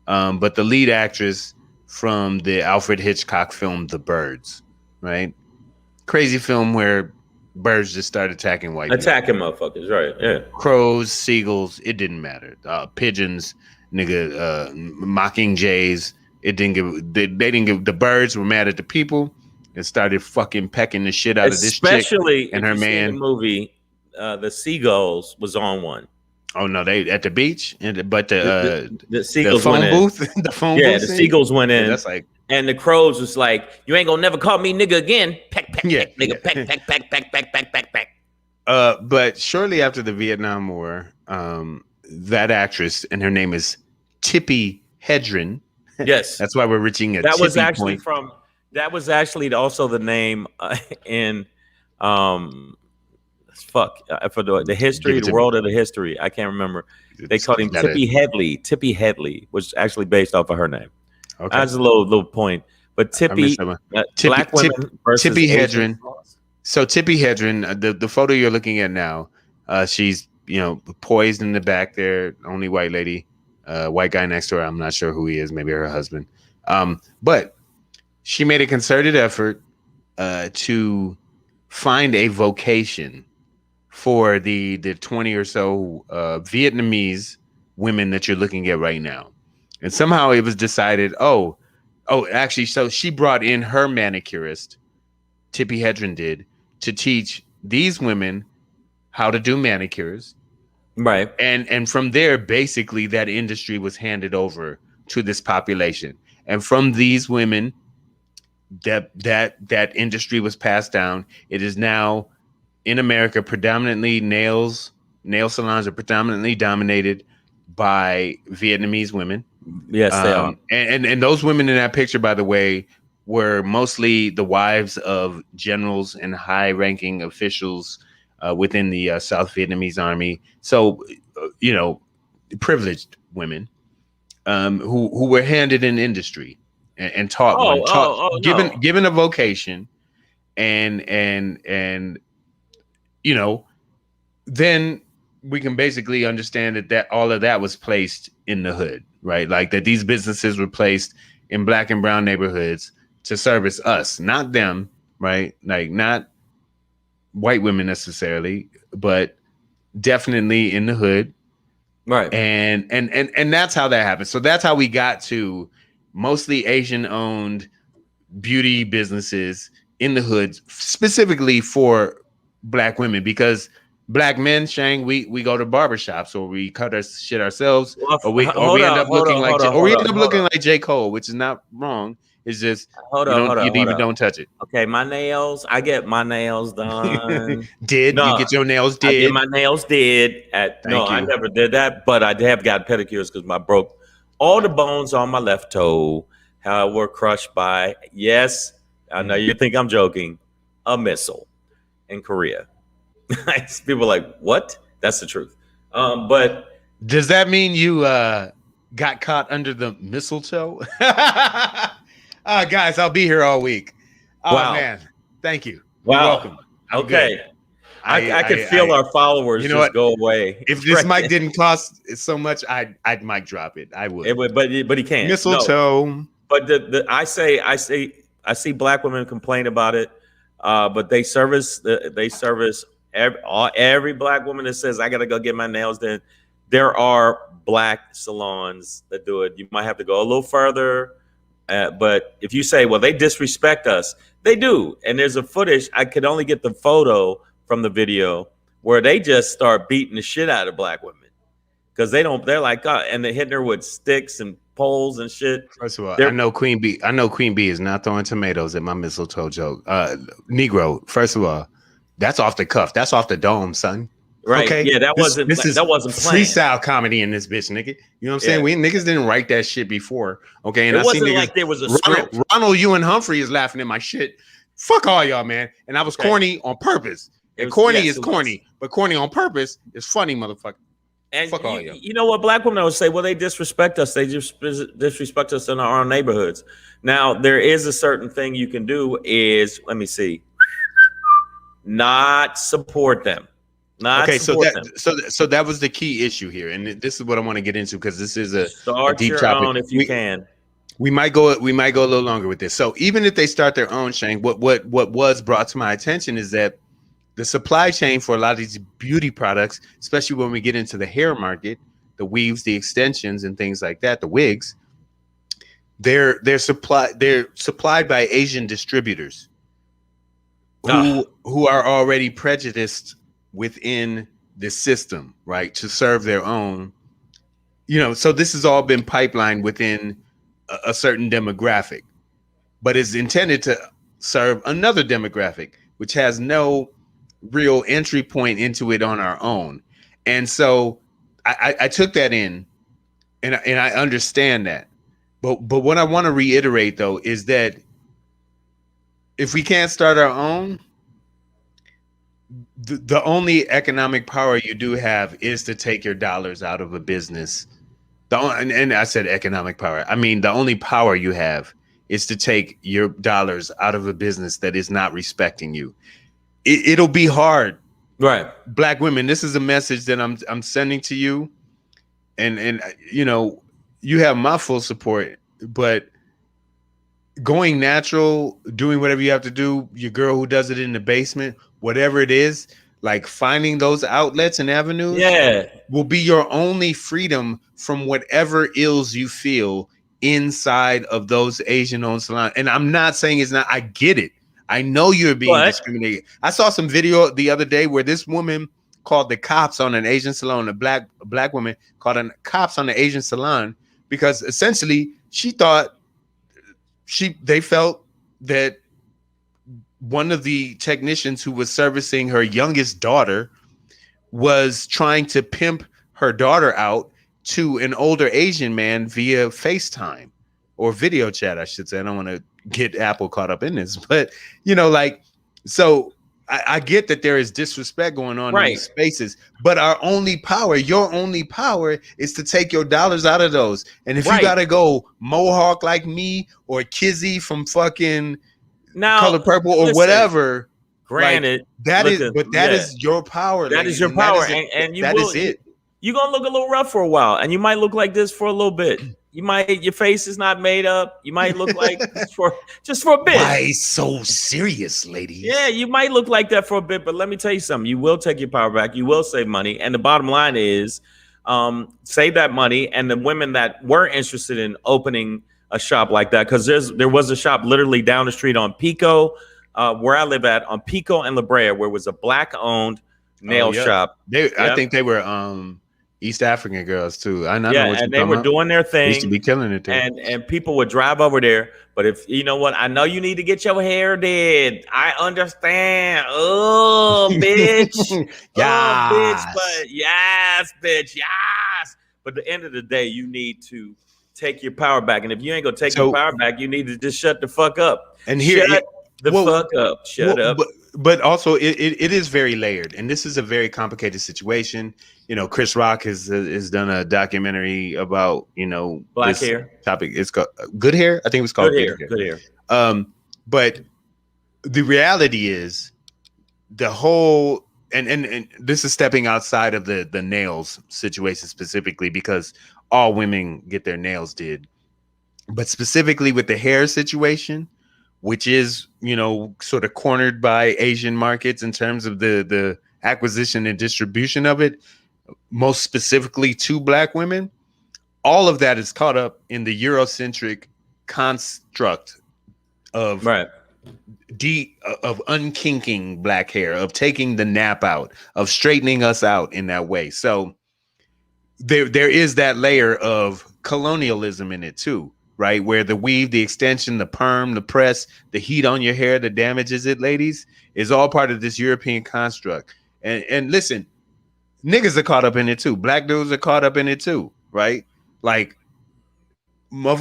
but the lead actress from the Alfred Hitchcock film The Birds, right? Crazy film where birds just start attacking motherfuckers, right? Yeah, crows, seagulls, it didn't matter. Pigeons. Mocking jays. They didn't give. The birds were mad at the people and started fucking pecking the shit out of this chick and her man. The movie, the seagulls was on one. Oh no, they at the beach, but The the seagulls phone went in. booth, the phone Yeah, booth. the scene? seagulls went in. Yeah, that's like, and the crows was like, "You ain't gonna never call me nigga again." Peck, peck, yeah, peck, nigga, peck, peck, peck, peck, peck, peck, peck, peck. But shortly after the Vietnam War, that actress, and her name is Tipi Hedren. Yes, That's why we're reaching a that was tippy actually point. from. That was actually also the name in, for the history, the world of the history. I can't remember. They called him Tippy Hedley. Tippy Hedley was actually based off of her name. Okay, that's a little point. But Tippy, black women versus Tipi Asian. Hedren. So Tipi Hedren, the photo you're looking at now, she's poised in the back there. Only white lady, white guy next to her. I'm not sure who he is. Maybe her husband. But she made a concerted effort to find a vocation for the 20 or so Vietnamese women that you're looking at right now. And somehow it was decided, actually, so she brought in her manicurist, Tipi Hedren did, to teach these women how to do manicures. Right. And from there, basically, that industry was handed over to this population. And from these women, that industry was passed down. It is now in America predominantly nail salons are predominantly dominated by Vietnamese women. Yes, they are. And those women in that picture, by the way, were mostly the wives of generals and high-ranking officials within the South Vietnamese army. So, privileged women who were handed an industry and taught, given a vocation, and then we can basically understand that all of that was placed in the hood, right? Like that these businesses were placed in black and brown neighborhoods to service us, not them, right? Like not white women necessarily, but definitely in the hood. Right. And that's how that happened. So that's how we got to mostly Asian owned beauty businesses in the hood, specifically for black women, because black men, Shang, we go to barbershops or we cut our shit ourselves, or we end up looking like J. Cole, which is not wrong. It's just you don't touch it. Okay, my nails. I get my nails done. You get your nails did? I get my nails did. I never did that, but I have got pedicures because I broke all the bones on my left toe. How were crushed by, yes, I know you think I'm joking, a missile in Korea. People are like, what? That's the truth. But does that mean you got caught under the mistletoe? Guys, I'll be here all week. Oh, wow. Man. Thank you. Wow. You're welcome. Okay. I could feel our followers just go away. If this mic didn't cost so much, I'd mic drop it. I would. But he can't. Mistletoe. No. But I see black women complain about it, but they service every black woman that says I gotta go get my nails done. There are black salons that do it. You might have to go a little further, but if you say, well, they disrespect us, they do. And there's a footage. I could only get the photo from the video where they just start beating the shit out of black women because they're like, and they're hitting her with sticks and poles and shit. First of all, I know Queen Bee is not throwing tomatoes at my mistletoe joke. Negro, first of all, that's off the cuff. That's off the dome, son. Right. Okay. Yeah, that wasn't planned. Freestyle comedy in this bitch, nigga. You know what I'm saying? We niggas didn't write that shit before. Okay. And it wasn't like there was a script. Ronald Ewan Humphrey is laughing at my shit. Fuck all y'all, man. And I was corny on purpose. And corny is corny, but corny on purpose is funny, motherfucker. And fuck all y'all. You know what? Black women would say, well, they disrespect us. They just disrespect us in our neighborhoods. Now, there is a certain thing you can do is, let me see, not support them. So that was the key issue here, and this is what I want to get into because this is a deep topic. Own if you can. We might go a little longer with this. So even if they start their own, Shang, what was brought to my attention is that the supply chain for a lot of these beauty products, especially when we get into the hair market, the weaves, the extensions, and things like that, the wigs, they're supplied by Asian distributors who are already prejudiced within this system, right, to serve their own. So this has all been pipelined within a certain demographic, but it's intended to serve another demographic, which has no real entry point into it on our own. And so I took that in, and I understand that. But what I want to reiterate, though, is that if we can't start our own, the only economic power you do have is to take your dollars out of a business. And I said economic power. I mean, the only power you have is to take your dollars out of a business that is not respecting you. It'll be hard. Right. Black women, this is a message that I'm sending to you. And you have my full support, but going natural, doing whatever you have to do, your girl who does it in the basement, whatever it is, like finding those outlets and avenues will be your only freedom from whatever ills you feel inside of those Asian-owned salons. And I'm not saying it's not. I get it. I know you're being discriminated. I saw some video the other day where this woman called the cops on an Asian salon. A black woman called the cops on the Asian salon because essentially she thought they felt that one of the technicians who was servicing her youngest daughter was trying to pimp her daughter out to an older Asian man via FaceTime or video chat, I should say. I don't want to get Apple caught up in this, but so I get that there is disrespect going on in these spaces, but your only power is to take your dollars out of those. And if you gotta go Mohawk like me or Kizzy from fucking Color Purple or whatever, granted, that is your power. That is your power, and is it. You're gonna look a little rough for a while, and you might look like this for a little bit. Your face is not made up. You might look like just for a bit. Why so serious, ladies? Yeah, you might look like that for a bit, but let me tell you something. You will take your power back. You will save money, and the bottom line is, save that money. And the women that were interested in opening a shop like that, because there was a shop literally down the street on Pico, where I live at, on Pico and La Brea, where it was a black-owned nail shop. I think they were East African girls too. I know. And they were doing their thing. They used to be killing it too. And people would drive over there. But if you know what, I know you need to get your hair did. I understand. Oh, bitch. Bitch. But at the end of the day, you need to take your power back. And if you ain't gonna take your power back, you need to just shut the fuck up. And shut up. Shut up. But also, it is very layered, and this is a very complicated situation. Chris Rock has done a documentary about black hair topic. It's called Good Hair. I think it was called Good Hair. But the reality is the whole and this is stepping outside of the nails situation specifically, because all women get their nails did, but specifically with the hair situation, which is, sort of cornered by Asian markets in terms of the acquisition and distribution of it, most specifically to black women. All of that is caught up in the Eurocentric construct of of unkinking black hair, of taking the nap out, of straightening us out in that way. So there is that layer of colonialism in it too. Right, where the weave, the extension, the perm, the press, the heat on your hair that damages it, ladies, is all part of this European construct. And listen, niggas are caught up in it too. Black dudes are caught up in it too, right? Like, a lot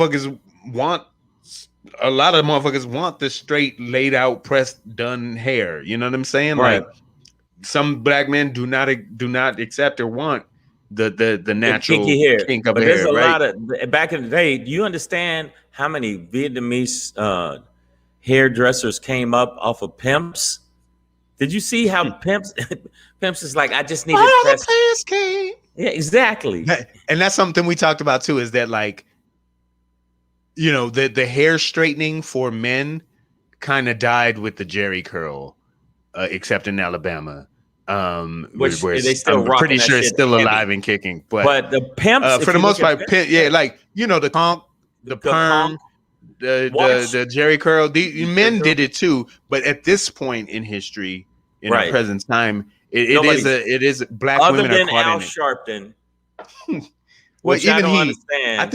of motherfuckers want the straight, laid out, pressed, done hair. You know what I'm saying? Right. Like, some black men do not accept or want the natural kinky hair. Kink of but hair, there's a right? lot of back in the day. Do you understand how many Vietnamese hairdressers came up off of pimps? Did you see how pimps is like, I just need to press. Yeah, exactly. And that's something we talked about too, is that, like, the hair straightening for men kind of died with the Jerry curl, except in Alabama. Which where they still I'm pretty sure it's still alive and kicking, but the pimps, for the most part, the conch, the perm, the Jerry curl, the men did it too. But at this point in history, in our present time, It is black other women are than caught Al in it. Sharpton. Well, Which I even don't understand. I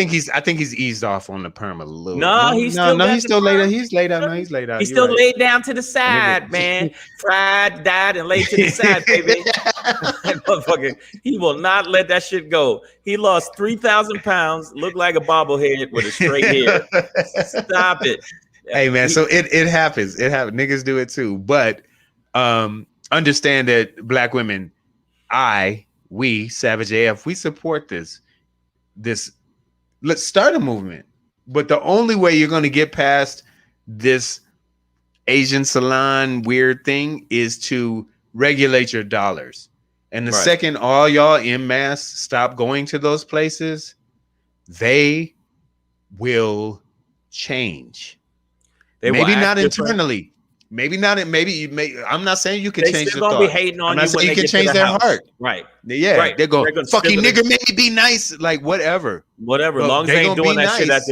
think he's eased off on the perm a little. No, he's still got he's the still laid out. perm. He's laid out. No, he's laid out. He's You're still right. laid down to the side, man. Fried, died, and laid to the side, baby. That motherfucker, he will not let that shit go. He lost 3,000 pounds, looked like a bobblehead with a straight hair. Stop it. Hey man, so it happens. It happens. Niggas do it too. But understand that black women, we Savage AF, we support this. Let's start a movement. But the only way you're going to get past this Asian salon weird thing is to regulate your dollars. And the second all y'all en masse stop going to those places, they will change. Maybe not internally. Maybe not. Maybe I'm not saying you can change the thought. Be hating on I'm not saying you can change their heart. Right. Yeah. Right. They're going, fucking nigga, maybe be nice. Like whatever. Whatever. As long as they ain't doing that shit at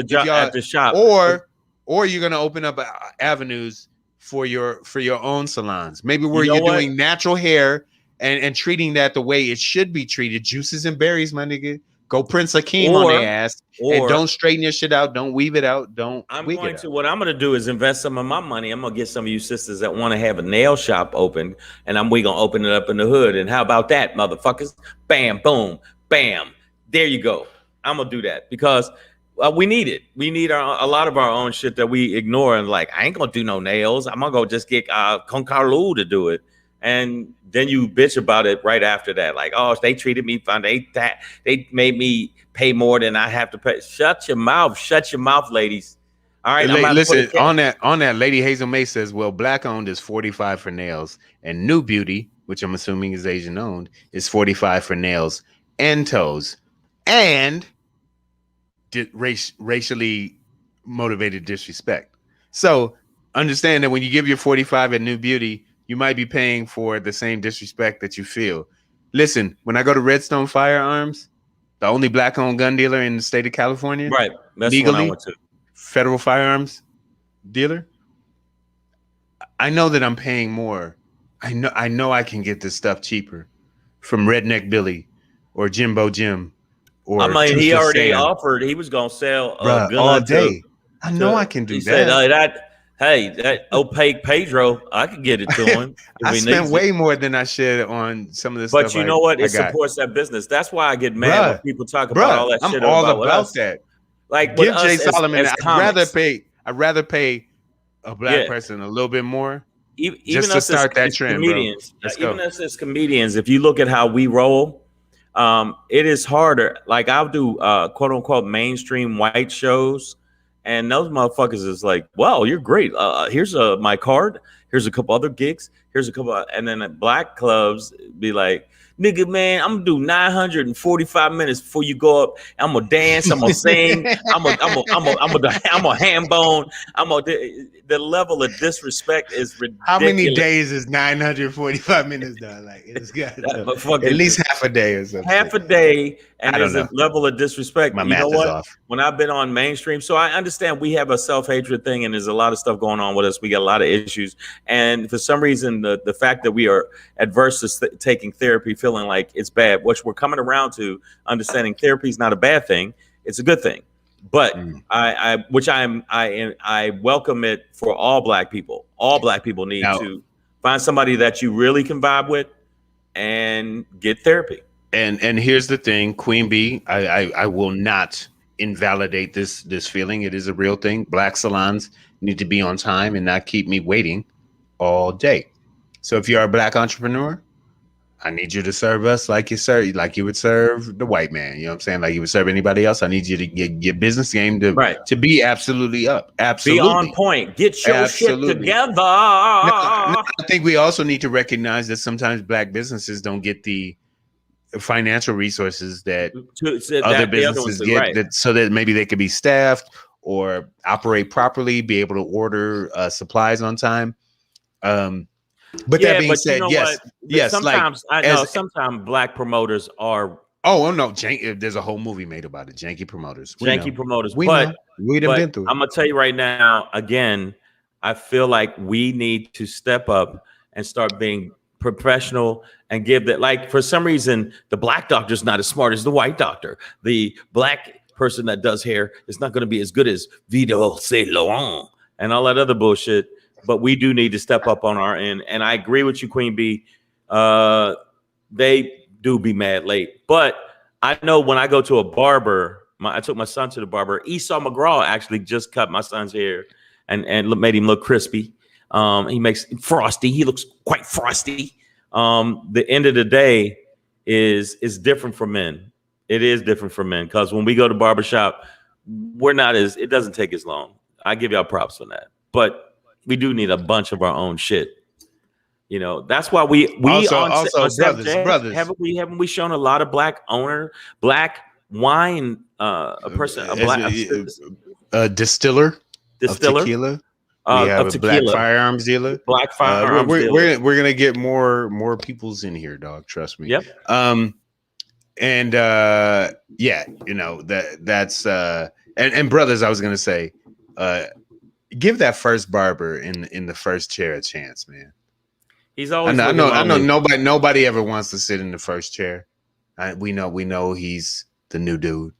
the shop. Or you're gonna open up avenues for your own salons. Maybe where you're doing natural hair and treating that the way it should be treated. Juices and berries, my nigga. Go Prince Hakeem on their ass. And don't straighten your shit out. Don't weave it out. What I'm gonna do is invest some of my money. I'm gonna get some of you sisters that want to have a nail shop open, and we gonna open it up in the hood. And how about that, motherfuckers? Bam, boom, bam. There you go. I'm gonna do that because we need it. We need a lot of our own shit that we ignore. And like, I ain't gonna do no nails. I'm gonna go just get Con Carlu to do it. And then you bitch about it right after that. Like, oh, they treated me fine. They made me pay more than I have to pay. Shut your mouth, ladies. All right. Listen, on that, Lady Hazel May says, well, black owned is 45 for nails, and New Beauty, which I'm assuming is Asian owned, is 45 for nails and toes, and racially motivated disrespect. So understand that when you give your 45 at New Beauty, you might be paying for the same disrespect that you feel. Listen, when I go to Redstone Firearms, the only black-owned gun dealer in the state of California, right? That's legally, what I went to. Federal firearms dealer. I know that I'm paying more. I know I can get this stuff cheaper from Redneck Billy or Jimbo Jim. Or he already offered. He was gonna sell a gun all day. I know I can do that. Said, hey, that opaque Pedro, I could get it to him. I spent way more than I should on some of this stuff. But you know what? It supports that business. That's why I get mad when people talk about all that shit. I'm all about that. Like, give Jay Solomon. I'd rather pay a black person a little bit more. Even just to start that trend, comedians, even us as comedians, if you look at how we roll, it is harder. Like, I'll do quote unquote mainstream white shows. And those motherfuckers is like, wow, you're great. Here's my card. Here's a couple other gigs. Here's a couple. And then at black clubs be like, nigga, man, I'm gonna do 945 minutes before you go up. I'm gonna dance. I'm gonna sing. I'm a ham bone. The level of disrespect is ridiculous. How many days is 945 minutes done? Like, it's got at least half a day or something. Half a day, and there's a level of disrespect. My math is off. When I've been on mainstream, so I understand we have a self-hatred thing, and there's a lot of stuff going on with us. We got a lot of issues, and for some reason, the fact that we are adverse to taking therapy, feeling like it's bad, which we're coming around to understanding therapy is not a bad thing; it's a good thing. But I welcome it for all black people. All black people need to find somebody that you really can vibe with and get therapy. And here's the thing, Queen Bee, I will not invalidate this feeling. It is a real thing. Black salons need to be on time and not keep me waiting all day. So if you're a black entrepreneur, I need you to serve us like you would serve the white man. You know what I'm saying? Like you would serve anybody else. I need you to get your business game to be absolutely up. Absolutely. Be on point. Get your shit together. No, I think we also need to recognize that sometimes black businesses don't get the financial resources that other businesses get, so that maybe they could be staffed or operate properly, be able to order supplies on time. But that being said, yes. Sometimes sometimes black promoters are. Oh no, there's a whole movie made about it. Janky promoters. We done been through it. I'm gonna tell you right now. Again, I feel like we need to step up and start being professional and give that. Like for some reason, the black doctor's not as smart as the white doctor. The black person that does hair is not going to be as good as Vito Salons and all that other bullshit. But we do need to step up on our end. And I agree with you, Queen Bee. They do be mad late. But I know when I go to a barber, I took my son to the barber. Esau McGraw actually just cut my son's hair and made him look crispy. He makes frosty. He looks quite frosty. The end of the day is different for men. It is different for men because when we go to barbershop, it doesn't take as long. I give y'all props on that. But we do need a bunch of our own shit. You know, that's why we also brothers. Haven't we shown a lot of black wine a distiller of tequila. We have a black firearms dealer. Black firearms dealer. We're gonna get more peoples in here, dog. Trust me. Yep. Yeah, you know that's and brothers. I was gonna say, give that first barber in the first chair a chance, man. He's always. I know. Nobody ever wants to sit in the first chair. We know he's the new dude,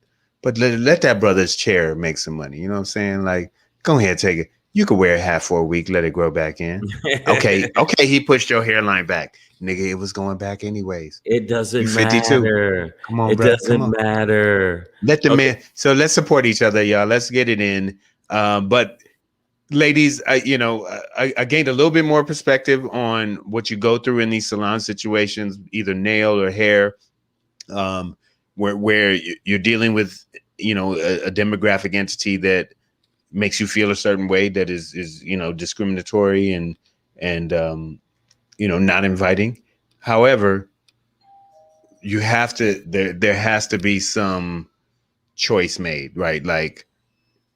but let that brother's chair make some money. You know what I'm saying? Like, go ahead, take it. You could wear it half for a week, let it grow back in. Okay, he pushed your hairline back. Nigga, it was going back anyways. It doesn't matter. Come on, it bro. doesn't matter. Let the man. So let's support each other, y'all. Let's get it in. But ladies, I gained a little bit more perspective on what you go through in these salon situations, either nail or hair, where you're dealing with, a demographic entity that makes you feel a certain way that is discriminatory and not inviting. However, you have to there has to be some choice made, right? Like,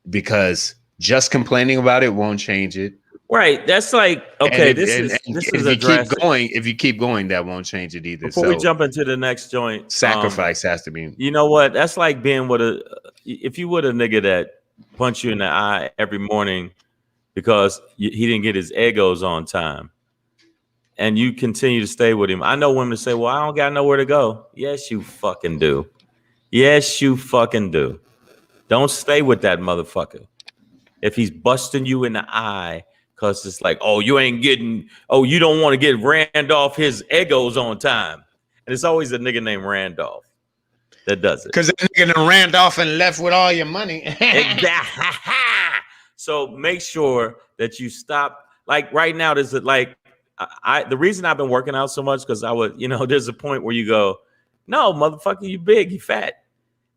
because just complaining about it won't change it. Right. That's like, okay, if you keep going, that won't change it either. Before we jump into the next joint, sacrifice has to be. You know what? That's like being if you would a nigga that punch you in the eye every morning because he didn't get his egos on time, and you continue to stay with him. I know women say, well, I don't got nowhere to go. Yes, you fucking do. Yes, you fucking do. Don't stay with that motherfucker. If he's busting you in the eye because it's like, you don't want to get Randolph his egos on time. And it's always a nigga named Randolph that does it. Because that nigga done ran off and left with all your money. Exactly. So make sure that you stop. Like right now, there's the reason I've been working out so much because there's a point where you go, no, motherfucker, you big, you fat.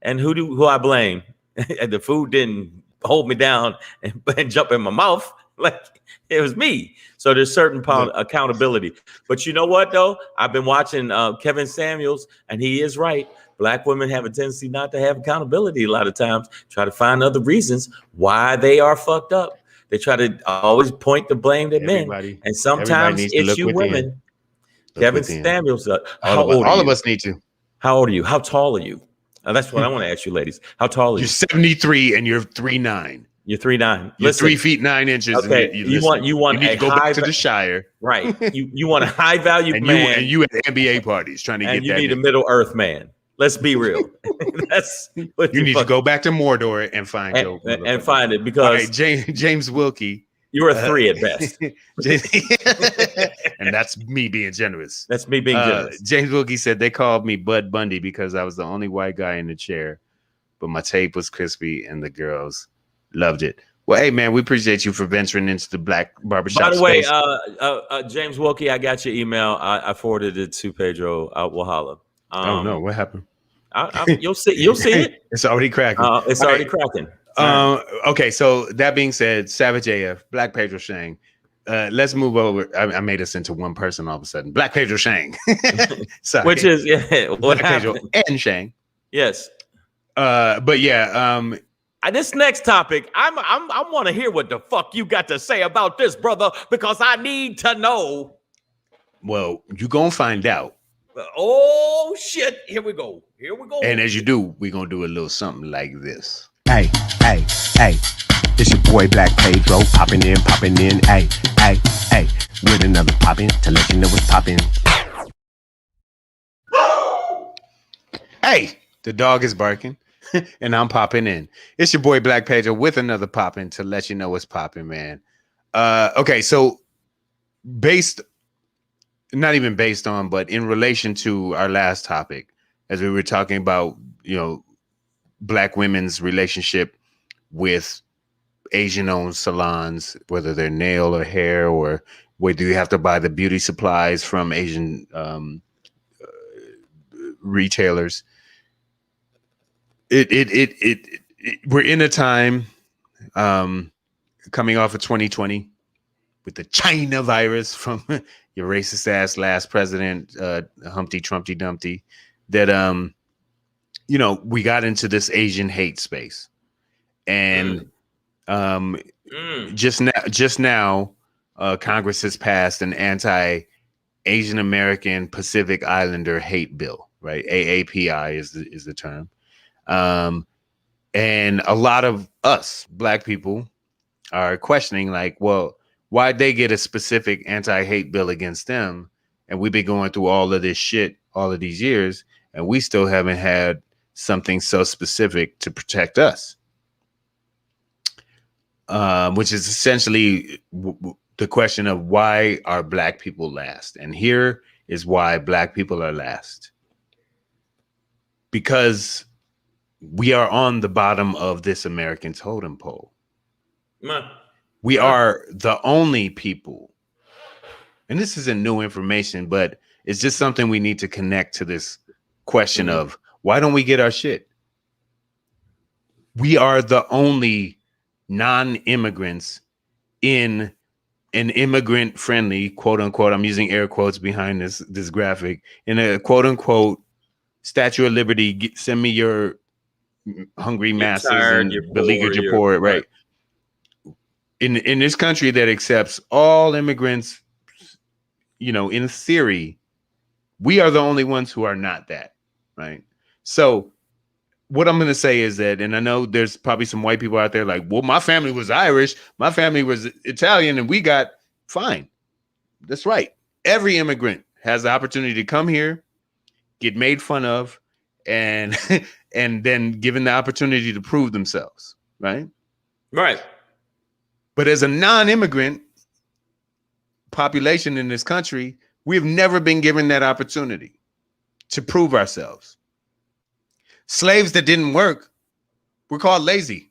And who I blame? The food didn't hold me down and jump in my mouth. Like it was me. So there's certain accountability. But you know what, though? I've been watching Kevin Samuels, and he is right. Black women have a tendency not to have accountability a lot of times, try to find other reasons why they are fucked up. They try to always point the blame to men. And sometimes it's you women. Kevin Samuels, how old are you? All of us need to. How old are you? How tall are you? That's what I want to ask you, ladies. How tall are you? You're 73 and you're 3'9". You're 3'9". You're 3 feet 9 inches. Okay, you need to go back to the Shire, right? You want a high value man, and you at NBA parties trying to get that. You need a Middle Earth man. Let's be real. That's what you need to go back to Mordor and find and find it because James Wilkie. You're a 3 at best. And that's me being generous. That's me being generous. James Wilkie said they called me Bud Bundy because I was the only white guy in the chair, but my tape was crispy and the girls loved it. Well, hey, man, we appreciate you for venturing into the black barbershop. By the way, James Wilkie, I got your email. I forwarded it to Pedro. We'll holla. Oh, no. What happened? You'll see it. It's already cracking. It's already cracking. Okay, so that being said, Savage AF, Black Pedro Shang. Let's move over. I made us into one person all of a sudden. Black Pedro Shang. Sorry. Which is Black Pedro and Shang. Yes. But yeah, this next topic, I want to hear what the fuck you got to say about this, brother, because I need to know. Well, you gonna find out. Oh shit! Here we go. And as you do, we're gonna do a little something like this. Hey, it's your boy Black Pedro, popping in, ay, ay, ay, with another poppin' to let you know what's poppin'. Hey, the dog is barking, and I'm popping in. It's your boy Black Pedro with another poppin' to let you know what's poppin', man. Okay, so not even based on, but in relation to our last topic, as we were talking about, Black women's relationship with Asian-owned salons, whether they're nail or hair, or whether you have to buy the beauty supplies from Asian retailers. We're in a time coming off of 2020 with the China virus from your racist ass last president, Humpty Trumpty Dumpty, that we got into this Asian hate space. And just now Congress has passed an anti-Asian American Pacific Islander hate bill, right? AAPI is the term. And a lot of us Black people are questioning, like, well, why'd they get a specific anti-hate bill against them? And we've been going through all of this shit all of these years, and we still haven't had something so specific to protect us. Which is essentially the question of why are Black people last? And here is why Black people are last. Because we are on the bottom of this American totem pole. We are the only people, and this isn't new information, but it's just something we need to connect to this question of why don't we get our shit? We are the only non-immigrants in an immigrant-friendly, quote unquote, I'm using air quotes behind this graphic, in a quote unquote Statue of Liberty, send me your hungry masses and beleaguered, you're poor, right? In this country that accepts all immigrants, in theory, we are the only ones who are not that, right? So what I'm going to say is that, and I know there's probably some white people out there like, well, my family was Irish, my family was Italian, and we got fine. That's right. Every immigrant has the opportunity to come here, get made fun of, and and then given the opportunity to prove themselves, right? Right. But as a non-immigrant population in this country, we have never been given that opportunity to prove ourselves. Slaves that didn't work were called lazy,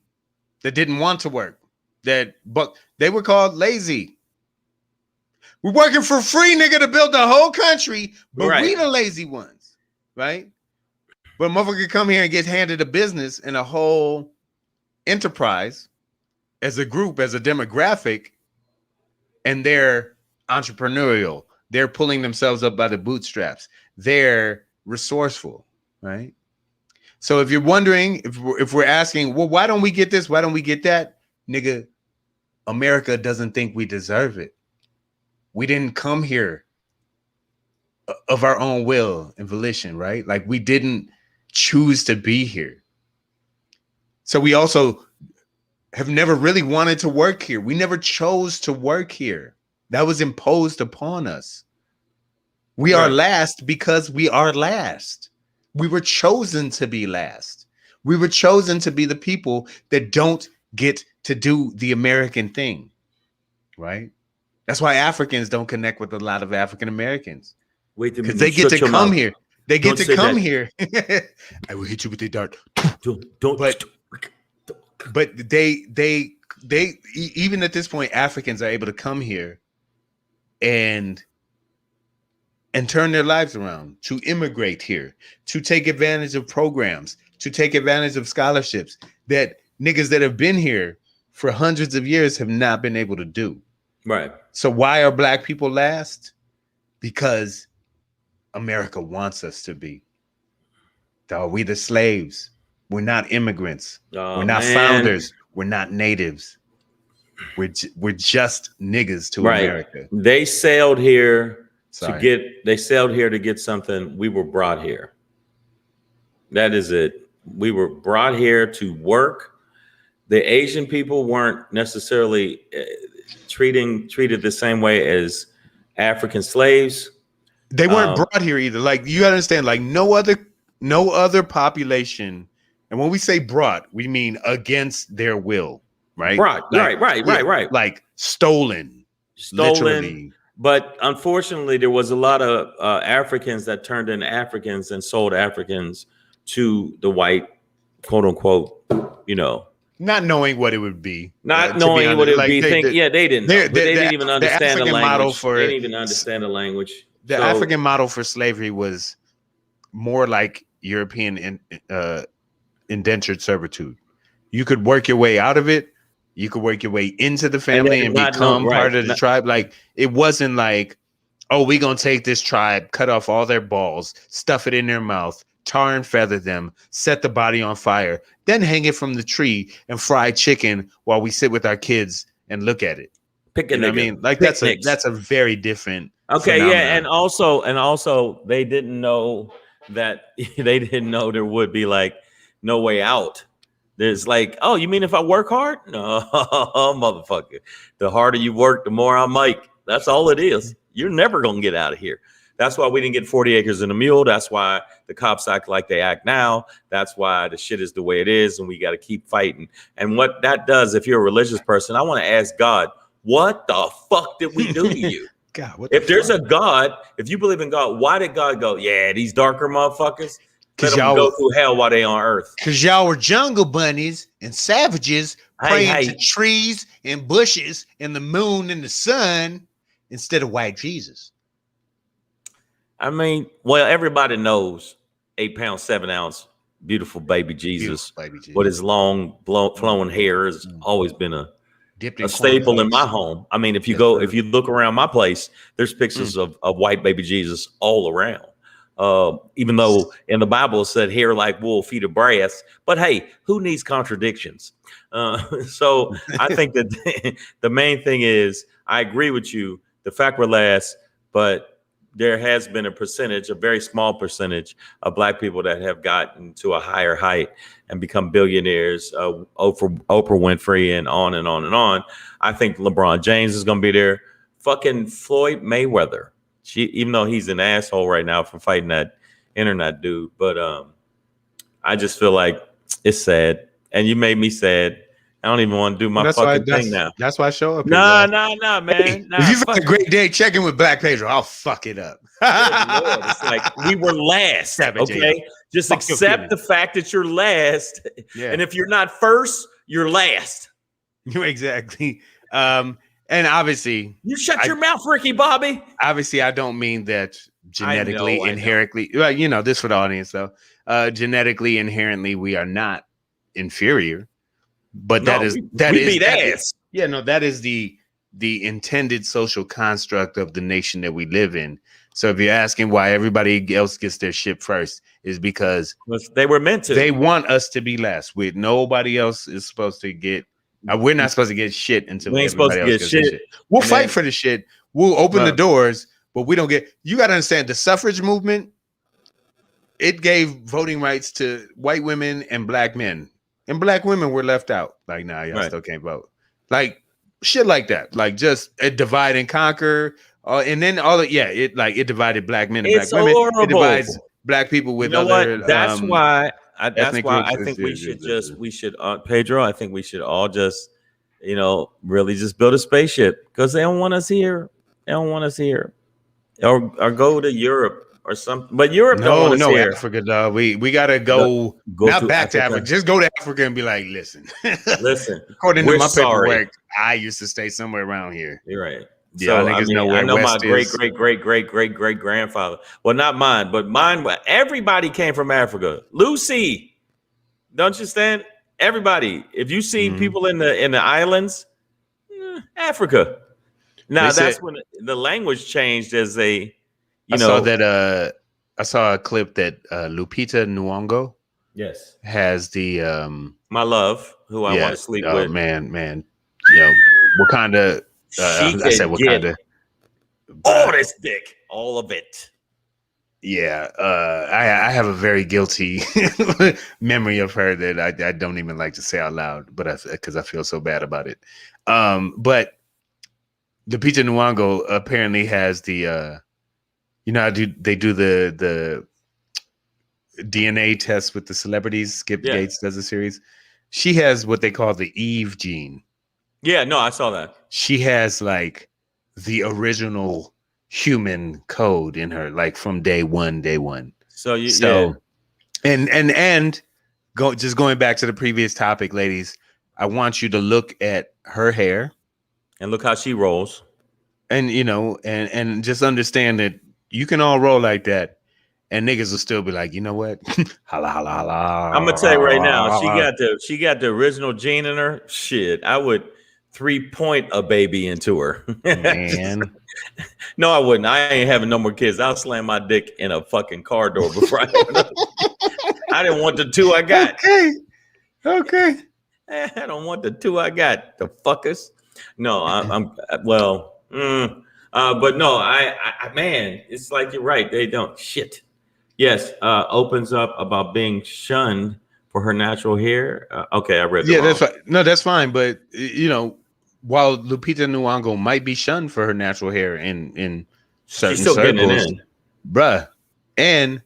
that didn't want to work, but they were called lazy. We're working for free, nigga, to build the whole country, but we the lazy ones, right? But a motherfucker could come here and get handed a business and a whole enterprise as a group, as a demographic, and they're entrepreneurial. They're pulling themselves up by the bootstraps. They're resourceful, right? So if you're wondering, if we're asking, well, why don't we get this? Why don't we get that? Nigga, America doesn't think we deserve it. We didn't come here of our own will and volition, right? Like, we didn't choose to be here. So we also have never really wanted to work here. We never chose to work here. That was imposed upon us. We are last because we are last. We were chosen to be last. We were chosen to be the people that don't get to do the American thing, right? That's why Africans don't connect with a lot of African Americans. Because they get to come here. They get to come here. I will hit you with a dart. But they even at this point, Africans are able to come here and turn their lives around, to immigrate here, to take advantage of programs, to take advantage of scholarships that niggas that have been here for hundreds of years have not been able to do. Right. So why are Black people last? Because America wants us to be. Dog, we the slaves. We're not immigrants. We're not founders. We're not natives. We're just niggas to America. They sailed here to get something. We were brought here. That is it. We were brought here to work the Asian people weren't necessarily treated the same way as African slaves. They weren't brought here either. Like, you gotta understand, like no other population, and when we say brought, we mean against their will, right? Brought, like, right. Like stolen. Literally. But unfortunately, there was a lot of Africans that turned into Africans and sold Africans to the white, quote unquote, not knowing what it would be. Not knowing what it would be. They didn't know. They didn't even understand the language. They didn't even understand the language. The African model for slavery was more like European indentured servitude. You could work your way out of it. You could work your way into the family and become part of the tribe. Like, it wasn't like, oh, we're going to take this tribe, cut off all their balls, stuff it in their mouth, tar and feather them, set the body on fire, then hang it from the tree and fry chicken while we sit with our kids and look at it. You know what I mean? Like, that's a very different. Okay, phenomenon. yeah, and also they didn't know that there would be like no way out. There's like, oh, you mean if I work hard? No, motherfucker. The harder you work, the more I make. That's all it is. You're never gonna get out of here. That's why we didn't get 40 acres and a mule. That's why the cops act like they act now. That's why the shit is the way it is, and we got to keep fighting. And what that does, if you're a religious person, I want to ask God, what the fuck did we do to you? God, if there's a God, if you believe in God, why did God go, yeah, these darker motherfuckers, let them go through hell while they on earth? Because y'all were jungle bunnies and savages praying to trees and bushes and the moon and the sun instead of white Jesus. I mean, well, everybody knows 8 pound, 7 ounce, beautiful baby Jesus, with his long flowing hair has always been a staple in my home. I mean, if you look around my place, there's pictures of white baby Jesus all around. Even though in the Bible it said hair like wool, feet of brass, but hey, who needs contradictions? So I think that the main thing is, I agree with you. The fact we're last, but there has been a very small percentage of Black people that have gotten to a higher height and become billionaires. Oprah Winfrey and on and on and on. I think LeBron James is going to be there. Fucking Floyd Mayweather. Even though he's an asshole right now for fighting that internet dude, but I just feel like it's sad, and you made me sad. I don't even want to do my fucking thing now. That's why I show up. Nah, man. Hey, if you've had a great day checking with Black Pedro, I'll fuck it up. Lord, it's like we were last. Okay, just accept the fact that you're last, and if you're not first, you're last. Exactly. And obviously, you shut your mouth, Ricky Bobby. Obviously, I don't mean that genetically, inherently. Well, this for the audience, though. Genetically, inherently, we are not inferior, but that is the intended social construct of the nation that we live in. So if you're asking why everybody else gets their shit first, is because they were meant to. They want us to be last. Nobody else is supposed to get. We're not supposed to get shit until we ain't supposed to get shit. We'll fight for the shit. We'll open the doors, but we don't get. You got to understand the suffrage movement. It gave voting rights to white women and Black men, and Black women were left out. Like, nah, y'all still can't vote. Like shit like that. Like just a divide and conquer. And then it divided Black men and Black women. Horrible. It divides Black people with other. That's why I think we should Pedro. I think we should all just, really just build a spaceship, because they don't want us here. They don't want us here, or go to Europe or something. But Europe don't want us here. Africa, dog. We gotta go not back to Africa. Just go to Africa and be like, listen. According to my paperwork, I used to stay somewhere around here. You're right. Yeah, so I know my great grandfather. Well, not mine, but mine. Everybody came from Africa. Lucy, don't you understand? Everybody. If you see people in the islands, Africa. Now that's when the language changed as they. I saw a clip that Lupita Nyong'o has the my love, who I want to sleep with. Man, Wakanda. I said Wakanda. All this dick, all of it. Yeah, I have a very guilty memory of her that I don't even like to say out loud, but because I feel so bad about it. But Lupita Nyong'o apparently has the you know how they do the DNA test with the celebrities. Skip Gates does a series. She has what they call the Eve gene. Yeah, no, I saw that. She has like the original human code in her, like from day one. So and going back to the previous topic, ladies, I want you to look at her hair and look how she rolls, and and just understand that you can all roll like that, and niggas will still be like, you know what, holla holla holla. I'm gonna tell you right now, she got the original gene in her. Shit, I would 3-point a baby into her. Man. No, I wouldn't. I ain't having no more kids. I'll slam my dick in a fucking car door before I have another. I didn't want the 2 I got. Okay. I don't want the 2 I got. The fuckers. No, but no, I man, it's like you're right. They don't shit. Yes, opens up about being shunned for her natural hair. Okay, I read. Yeah, that's fine. No, that's fine. But while Lupita Nyong'o might be shunned for her natural hair in certain circles, bruh, and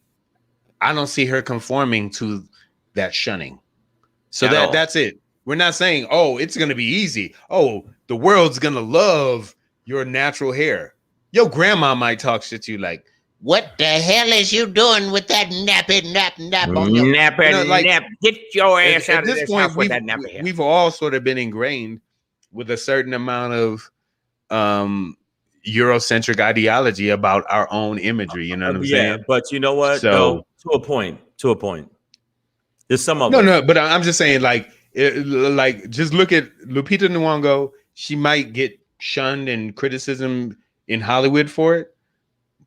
I don't see her conforming to that shunning. So that's it. We're not saying, oh, it's gonna be easy. Oh, the world's gonna love your natural hair. Your grandma might talk shit to you like, what the hell is you doing with that nap on your nap? Get your ass out of this house with that nap. We've all sort of been ingrained with a certain amount of Eurocentric ideology about our own imagery. You know what I'm saying? But you know what? So, no, to a point. There's some of no, but I'm just saying, like just look at Lupita Nyong'o. She might get shunned and criticism in Hollywood for it,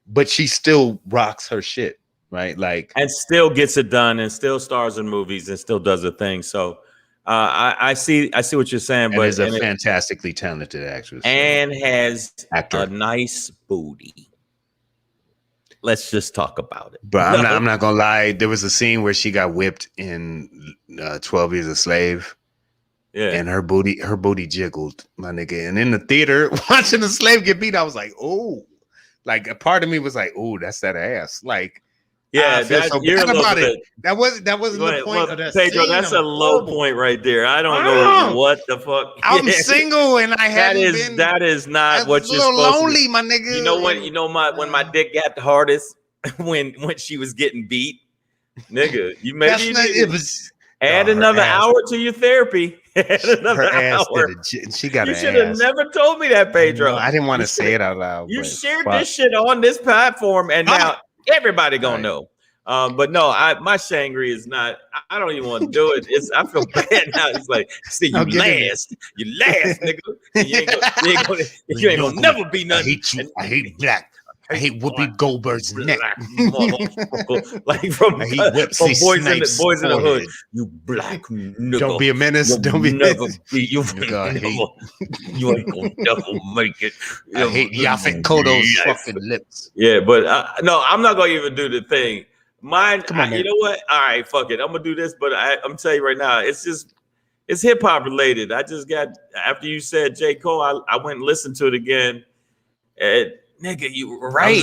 but she still rocks her shit, right? Like, and still gets it done, and still stars in movies, and still does a thing. So, I see what you're saying. But is a fantastically talented actress and has a nice booty. Let's just talk about it. But I'm not gonna lie. There was a scene where she got whipped in 12 Years a Slave. Yeah, and her booty jiggled, my nigga. And in the theater, watching the slave get beat, I was like, oh. Like a part of me was like, "Oh, that's that ass." Like, yeah, that's so bad about it. That wasn't the point of that. Pedro, that's a low point right there. I don't know what the fuck. I'm single and I haven't been. That is not what you're supposed lonely, my nigga. You know when? You know when my dick got the hardest when she was getting beat, nigga. You maybe add another hour to your therapy. Her ass she got. You should have never told me that, Pedro. No, I didn't want to say it out loud. You shared this shit on this platform, and now everybody gonna know. But no, my Shangri is not. I don't even want to do it. I feel bad now. It's like, see, you last, nigga. You ain't gonna never be nothing. I hate you. I hate black. I hate Whoopi Goldberg's neck. Like from Boys in the Hood. You black nigga. Don't be a menace. Don't be a menace. You ain't gonna never make it. I hate Yaphet Kotto's fucking lips. Yeah, but no, I'm not gonna even do the thing. Mine, come on, you know what? All right, fuck it. I'm gonna do this, but I'm telling you right now, it's hip hop related. I just got, after you said J. Cole, I went and listened to it again. Nigga, you were right.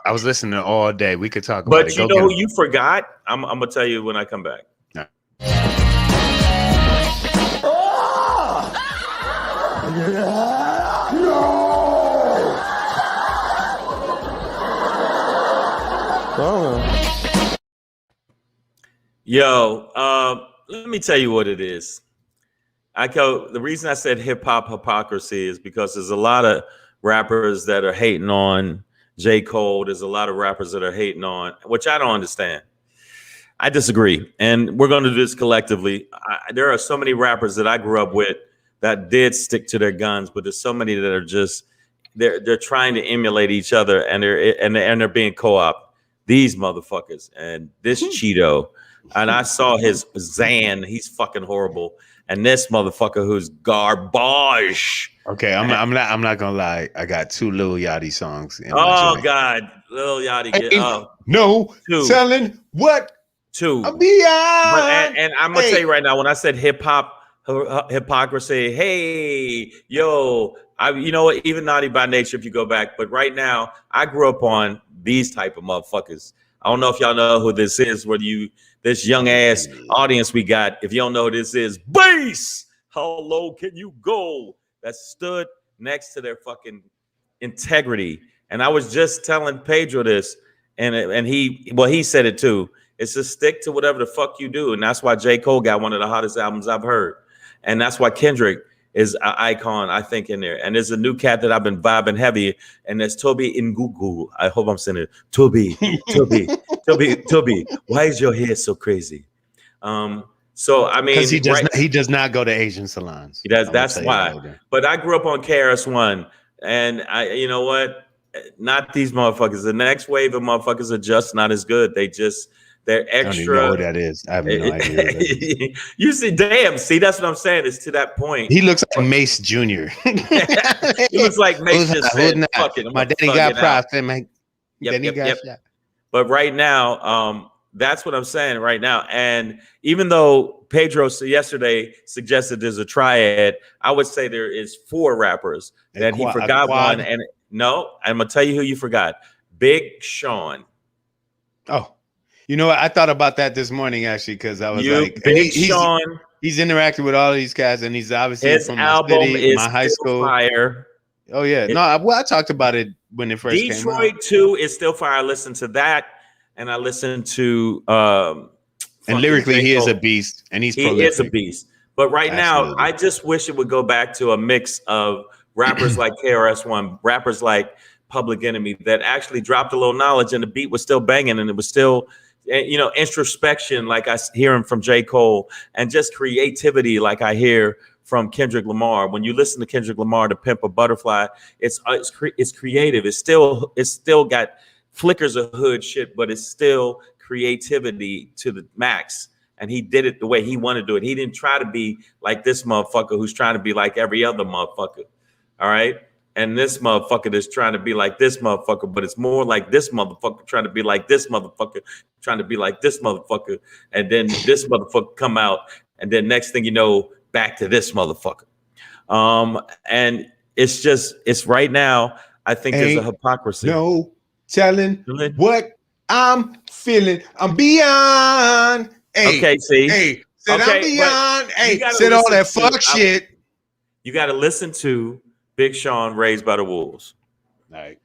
I was listening all day. We could talk about it. But you know who you forgot? I'm gonna tell you when I come back. No. Yo, let me tell you what it is. The reason I said hip hop hypocrisy is because there's a lot of rappers that are hating on J. Cole. There's a lot of rappers that are hating on, which I don't understand. I disagree. And we're going to do this collectively. There are so many rappers that I grew up with that did stick to their guns, but there's so many that are just, they're trying to emulate each other, and they're being co-op. These motherfuckers and this Cheeto and I saw his Zan. He's fucking horrible. And this motherfucker who's garbage. Okay, I'm not gonna lie. I got 2 Lil Yachty songs in my Oh joint. God, Lil Yachty. Ain't no 2. telling what 2. I'm beyond. And I'm gonna tell you right now, when I said hip hop hypocrisy, hey, yo, you know what? Even Naughty by Nature, if you go back, but right now, I grew up on these type of motherfuckers. I don't know if y'all know who this is. This young ass audience we got. If you don't know who this is, bass. How low can you go? That stood next to their fucking integrity. And I was just telling Pedro this, and he said it too. It's just stick to whatever the fuck you do, and that's why J. Cole got one of the hottest albums I've heard, and that's why Kendrick is an icon, I think, in there. And there's a new cat that I've been vibing heavy, and that's Toby in Google. I hope I'm saying it. Toby. Why is your hair so crazy? So I mean, because he does not go to Asian salons. He does. That's why. But I grew up on KRS-One, and you know what? Not these motherfuckers. The next wave of motherfuckers are just not as good. They're extra. I don't even know who that is. I have no idea. You see, that's what I'm saying. It's to that point. He looks like Mace Jr. He looks like Mace just said, "Fuck it, my daddy got props, and my daddy got shot." But right now, that's what I'm saying right now. And even though Pedro yesterday suggested there's a triad, I would say there is 4 rappers that he forgot one. And no, I'm gonna tell you who you forgot: Big Sean. Oh. You know what? I thought about that this morning actually because I was Sean. He's interacted with all of these guys, and he's obviously his from album my city, is my high school. Fire. Oh yeah, I talked about it when it first came out. Detroit 2 is still fire. I listened to that, and I listened to and lyrically he is a beast, and he is a beast. But right now, I just wish it would go back to a mix of rappers like KRS-One, rappers like Public Enemy that actually dropped a little knowledge, and the beat was still banging, and it was still, you know, introspection like I hear him from J. Cole, and just creativity like I hear from Kendrick Lamar. When you listen to Kendrick Lamar, To Pimp a Butterfly, it's creative. It's still got flickers of hood shit, but it's still creativity to the max. And he did it the way he wanted to do it. He didn't try to be like this motherfucker who's trying to be like every other motherfucker. All right. And this motherfucker is trying to be like this motherfucker, but it's more like this motherfucker trying to be like this motherfucker, trying to be like this motherfucker. And then this motherfucker come out. And then next thing you know, back to this motherfucker. And it's right now, I think there's a hypocrisy. No telling what I'm feeling. I'm beyond. Hey, okay, see? Hey, said I'm beyond. Hey, said all that fuck shit. You got to listen to Big Sean, Raised by the Wolves. All right.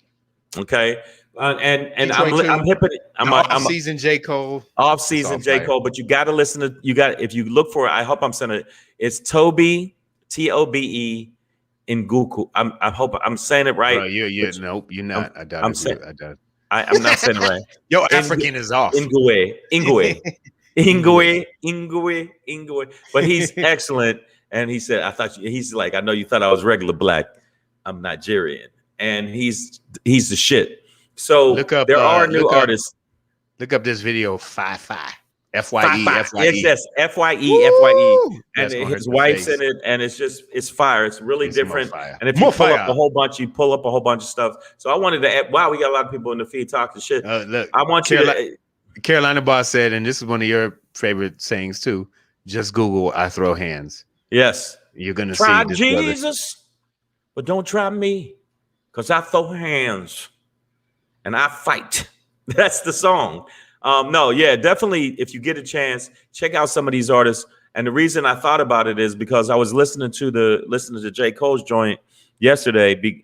Okay. And I'm hipping. I'm off-season J. Cole. Off-season J. Cole, but you got to listen to, if you look for it, I hope I'm saying it. It's Tobe, Tobe, in Guku. I hope I'm saying it right. Bro, nope, you're not. I doubt it. I'm not saying it right. Yo, African is off. Ingwe. But he's excellent. And he said, he's like, I know you thought I was regular black. I'm Nigerian. And he's the shit. So there are new artists. Look up this video, Fi-Fi. F-Y-E. Yes, F-Y-E. And his wife's in it. And it's fire. It's really different. And if you pull up a whole bunch of stuff. So I wanted to add, wow, we got a lot of people in the feed talking shit. Look, I want Carolina Boss said, and this is one of your favorite sayings too, just Google, I throw hands. Yes. You're going to see try this Jesus, but don't try me, because I throw hands and I fight. That's the song. No, yeah, definitely. If you get a chance, check out some of these artists. And the reason I thought about it is because I was listening to J. Cole's joint yesterday,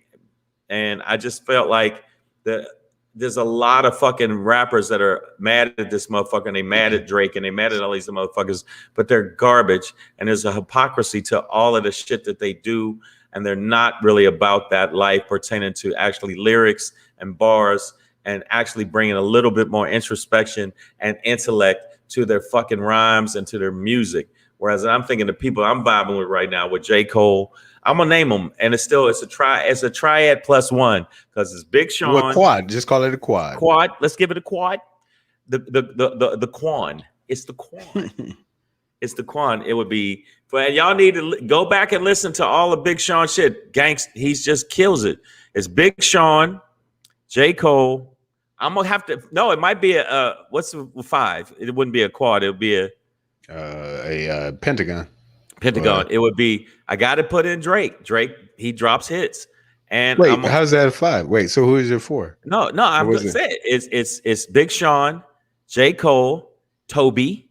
and I just felt like there's a lot of fucking rappers that are mad at this motherfucker, and they mad at Drake, and they mad at all these motherfuckers, but they're garbage. And there's a hypocrisy to all of the shit that they do, and they're not really about that life pertaining to actually lyrics and bars, and actually bringing a little bit more introspection and intellect to their fucking rhymes and to their music. Whereas I'm thinking the people I'm vibing with right now with J. Cole, I'm gonna name them, and it's a triad plus one, because it's Big Sean. Quad. Just call it a quad. Quad. Let's give it a quad. The Quan. It's the Quan. It's the Quan. It would be, but y'all need to go back and listen to all the Big Sean shit. He's just kills it. It's Big Sean, J. Cole. I'm gonna have to. No, it might be a. What's the 5? It wouldn't be a quad. It would be a pentagon. Pentagon. It would be. I got to put in Drake. Drake. He drops hits. And wait, how's that a 5? Wait, so who is it for? No. I'm gonna say it's Big Sean, J. Cole, Toby.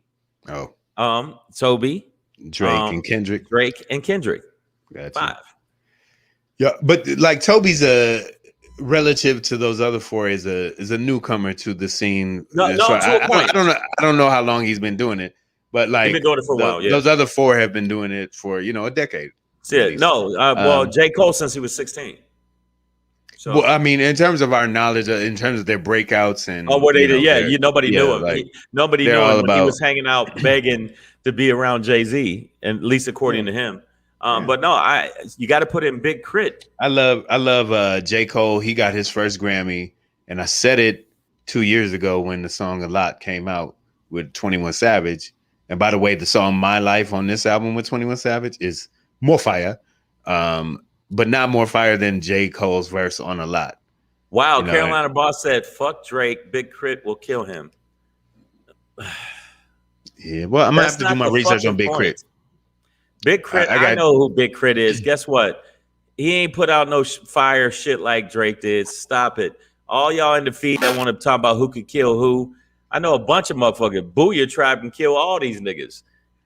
Toby, Drake and Kendrick. Gotcha. 5. Yeah, but like Toby's relative to those other 4 is a newcomer to the scene. I don't know how long he's been doing it, but like he's been doing it for a while. Yeah. Those other 4 have been doing it for a decade. Yeah, well, J. Cole since he was 16. So, well, I mean, in terms of our knowledge, in terms of their breakouts and what they did, nobody knew him. Like, nobody knew him when he was hanging out begging to be around Jay-Z, and at least according to him. But no, you got to put in Big Crit. I love J. Cole. He got his first Grammy, and I said it 2 years ago when the song "A Lot" came out with 21 Savage. And by the way, the song "My Life" on this album with 21 Savage is more fire. But not more fire than J. Cole's verse on "A Lot." Wow, Carolina Boss said, "Fuck Drake, Big Crit will kill him." Yeah, well, I'm gonna have to do my research on Big Crit. Big Crit, I know who Big Crit is. Guess what? He ain't put out no fire shit like Drake did. Stop it. All y'all in the feed that want to talk about who could kill who. I know a bunch of motherfuckers. Booyah Tribe can kill all these niggas.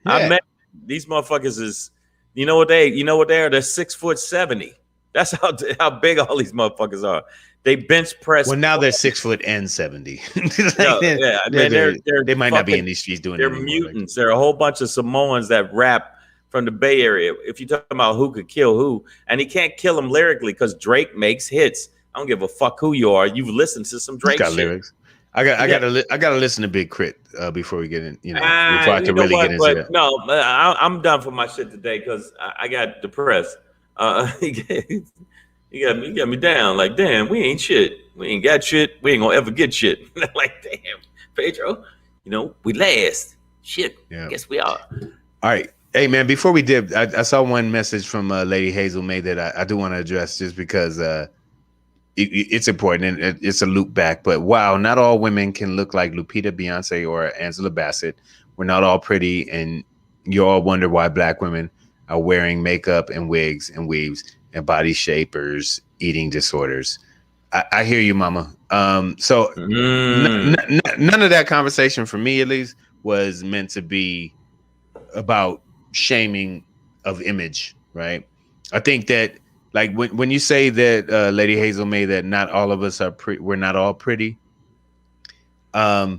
Yeah. I met these motherfuckers is. You know what they are? They're 6'70". That's how big all these motherfuckers are. They bench press. Well, now they're 6 foot and 70. They might not be in these streets doing. They're mutants. They're a whole bunch of Samoans that rap from the Bay Area. If you're talking about who could kill who, and he can't kill them lyrically because Drake makes hits. I don't give a fuck who you are. You've listened to some Drake shit. Lyrics. I gotta listen to Big Crit before we get in. Before I can really get into that. No, I'm done for my shit today because I got depressed. He got me down. Like, damn, we ain't shit. We ain't got shit. We ain't gonna ever get shit. Like, damn, Pedro. We last. Shit. Yeah. Guess we are. All right. Hey man, before we dip, I saw one message from Lady Hazel May that I do want to address just because it's important and it's a loop back. But wow, not all women can look like Lupita, Beyonce, or Angela Bassett. We're not all pretty, and you all wonder why Black women are wearing makeup and wigs and weaves and body shapers, eating disorders. I hear you, mama. So none of that conversation for me, at least, was meant to be about shaming of image, right? I think that, like, when you say that, Lady Hazel May, that not all of us are we're not all pretty. Yeah,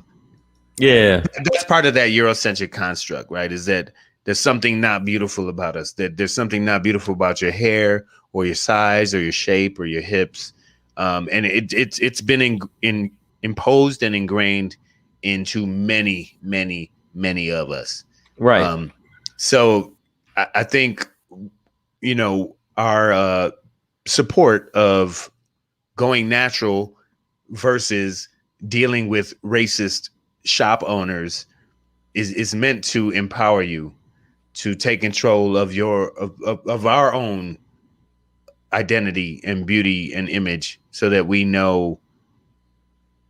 that's part of that Eurocentric construct, right? Is that there's something not beautiful about us, that there's something not beautiful about your hair or your size or your shape or your hips. And it's been imposed and ingrained into many of us. Right. So I think, our support of going natural versus dealing with racist shop owners is meant to empower you to take control of of our own identity and beauty and image, so that we know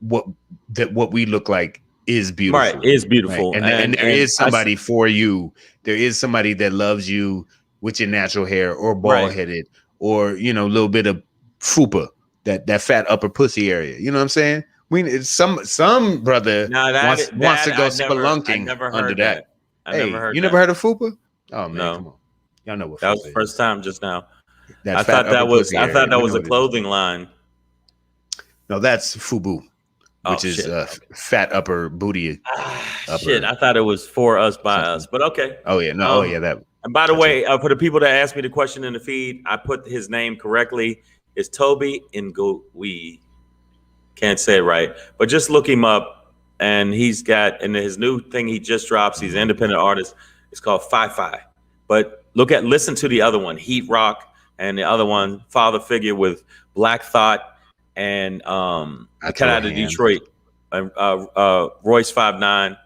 what we look like is beautiful. Right, is beautiful. Right? And there is somebody for you. There is somebody that loves you with your natural hair, or bald headed, or a little bit of fupa, that fat upper pussy area. You know what I'm saying? Some brother wants to go spelunking under that. I never heard. You never heard of fupa? Oh man, no. Come on. Y'all know what that was the first time just now. I thought that was a clothing line. No, that's FUBU, which is fat upper booty. Shit, I thought it was for us by us, but okay. Oh yeah, no, that. And by the way, for the people that asked me the question in the feed, I put his name correctly. It's Toby Ngowi. Can't say it right, but just look him up. And he's got, and his new thing he just drops. He's an independent artist. It's called Fi-Fi. But listen to the other one, Heat Rock, and the other one, Father Figure with Black Thought and Cut Out of Detroit, and Royce 5'9".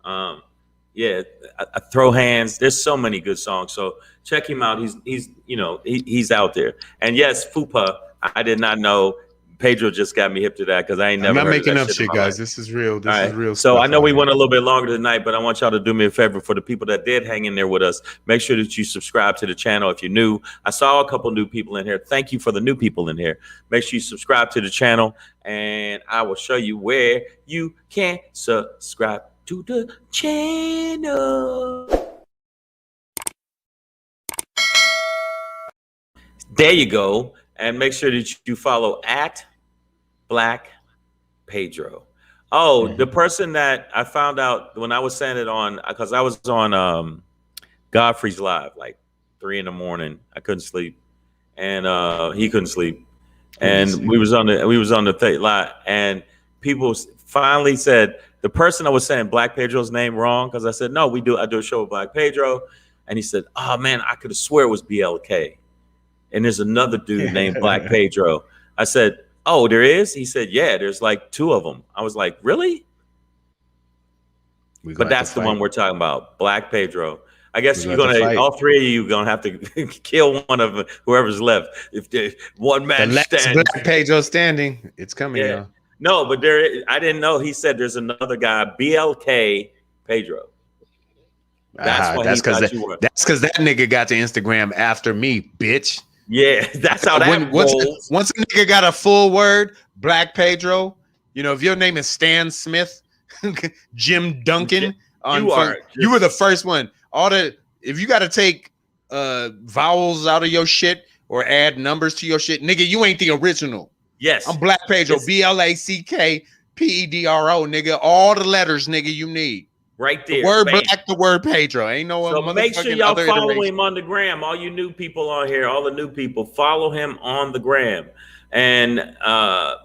Yeah, I Throw Hands. There's so many good songs. So check him out. He's out there. And yes, Fupa. I did not know. Pedro just got me hip to that because I ain't never. I'm not making up shit, shit guys. This is real. This is real. So I know we here. went a little bit longer tonight, but I want y'all to do me a favor for the people that did hang in there with us. Make sure that you subscribe to the channel if you're new. I saw a couple new people in here. Thank you for the new people in here. Make sure you subscribe to the channel, and I will show you where you can subscribe to the channel. There you go. And make sure that you follow at Black Pedro. Oh, the person that I found out when I was saying it on, because I was on Godfrey's Live like 3 a.m. I couldn't sleep, and he couldn't sleep, and we was on the live, and people finally said the person I was saying Black Pedro's name wrong, because I said no, I do a show with Black Pedro, and he said, oh man, I could have swear it was BLK, and there's another dude named Black Pedro. I said, oh, there is? He said, yeah, there's like 2 of them. I was like, really? But that's the one we're talking about, Black Pedro. I guess you're gonna, all 3 of you gonna have to kill one of whoever's left. If there's one man standing, Black Pedro standing, it's coming. Yeah. No, but I didn't know. He said there's another guy, BLK Pedro. That's because that nigga got to Instagram after me, bitch. Yeah, that's how that rolls. Once a nigga got a full word, Black Pedro, if your name is Stan Smith, Jim Duncan, you were the first one. If you got to take vowels out of your shit or add numbers to your shit, nigga, you ain't the original. Yes, I'm Black Pedro, BLACKPEDRO, nigga. All the letters, nigga, you need. Right there. The word Black, the word Pedro. Ain't no so make sure y'all follow him on the gram. All you new people on here, all the new people, follow him on the gram. And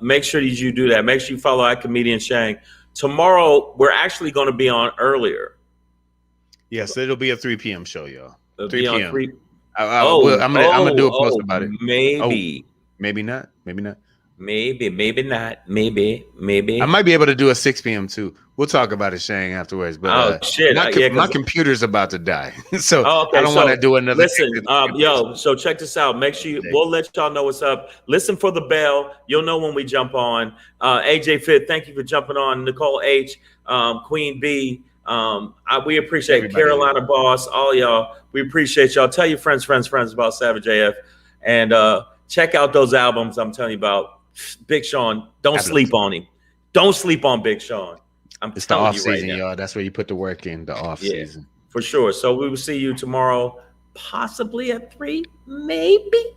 make sure that you do that. Make sure you follow at Comedian Shang. Tomorrow, we're actually going to be on earlier. Yes, it'll be a 3 p.m. show, y'all. It'll 3 p.m. 3. I'm gonna do a post about it. Maybe. Maybe not. Maybe not. Maybe not. Maybe. I might be able to do a 6 p.m. too. We'll talk about it, Shang, afterwards. But shit! My computer's about to die, so I don't want to do another. Listen, so check this out. Make sure we'll let y'all know what's up. Listen for the bell. You'll know when we jump on. AJ Fit, thank you for jumping on. Nicole H, Queen B. We appreciate everybody. Carolina Boss, all y'all. We appreciate y'all. Tell your friends about Savage AF, and check out those albums I'm telling you about. Big Sean, don't sleep on him. Don't sleep on Big Sean. It's the off season, y'all. That's where you put the work in. The off season, for sure. So we will see you tomorrow, possibly at 3, maybe.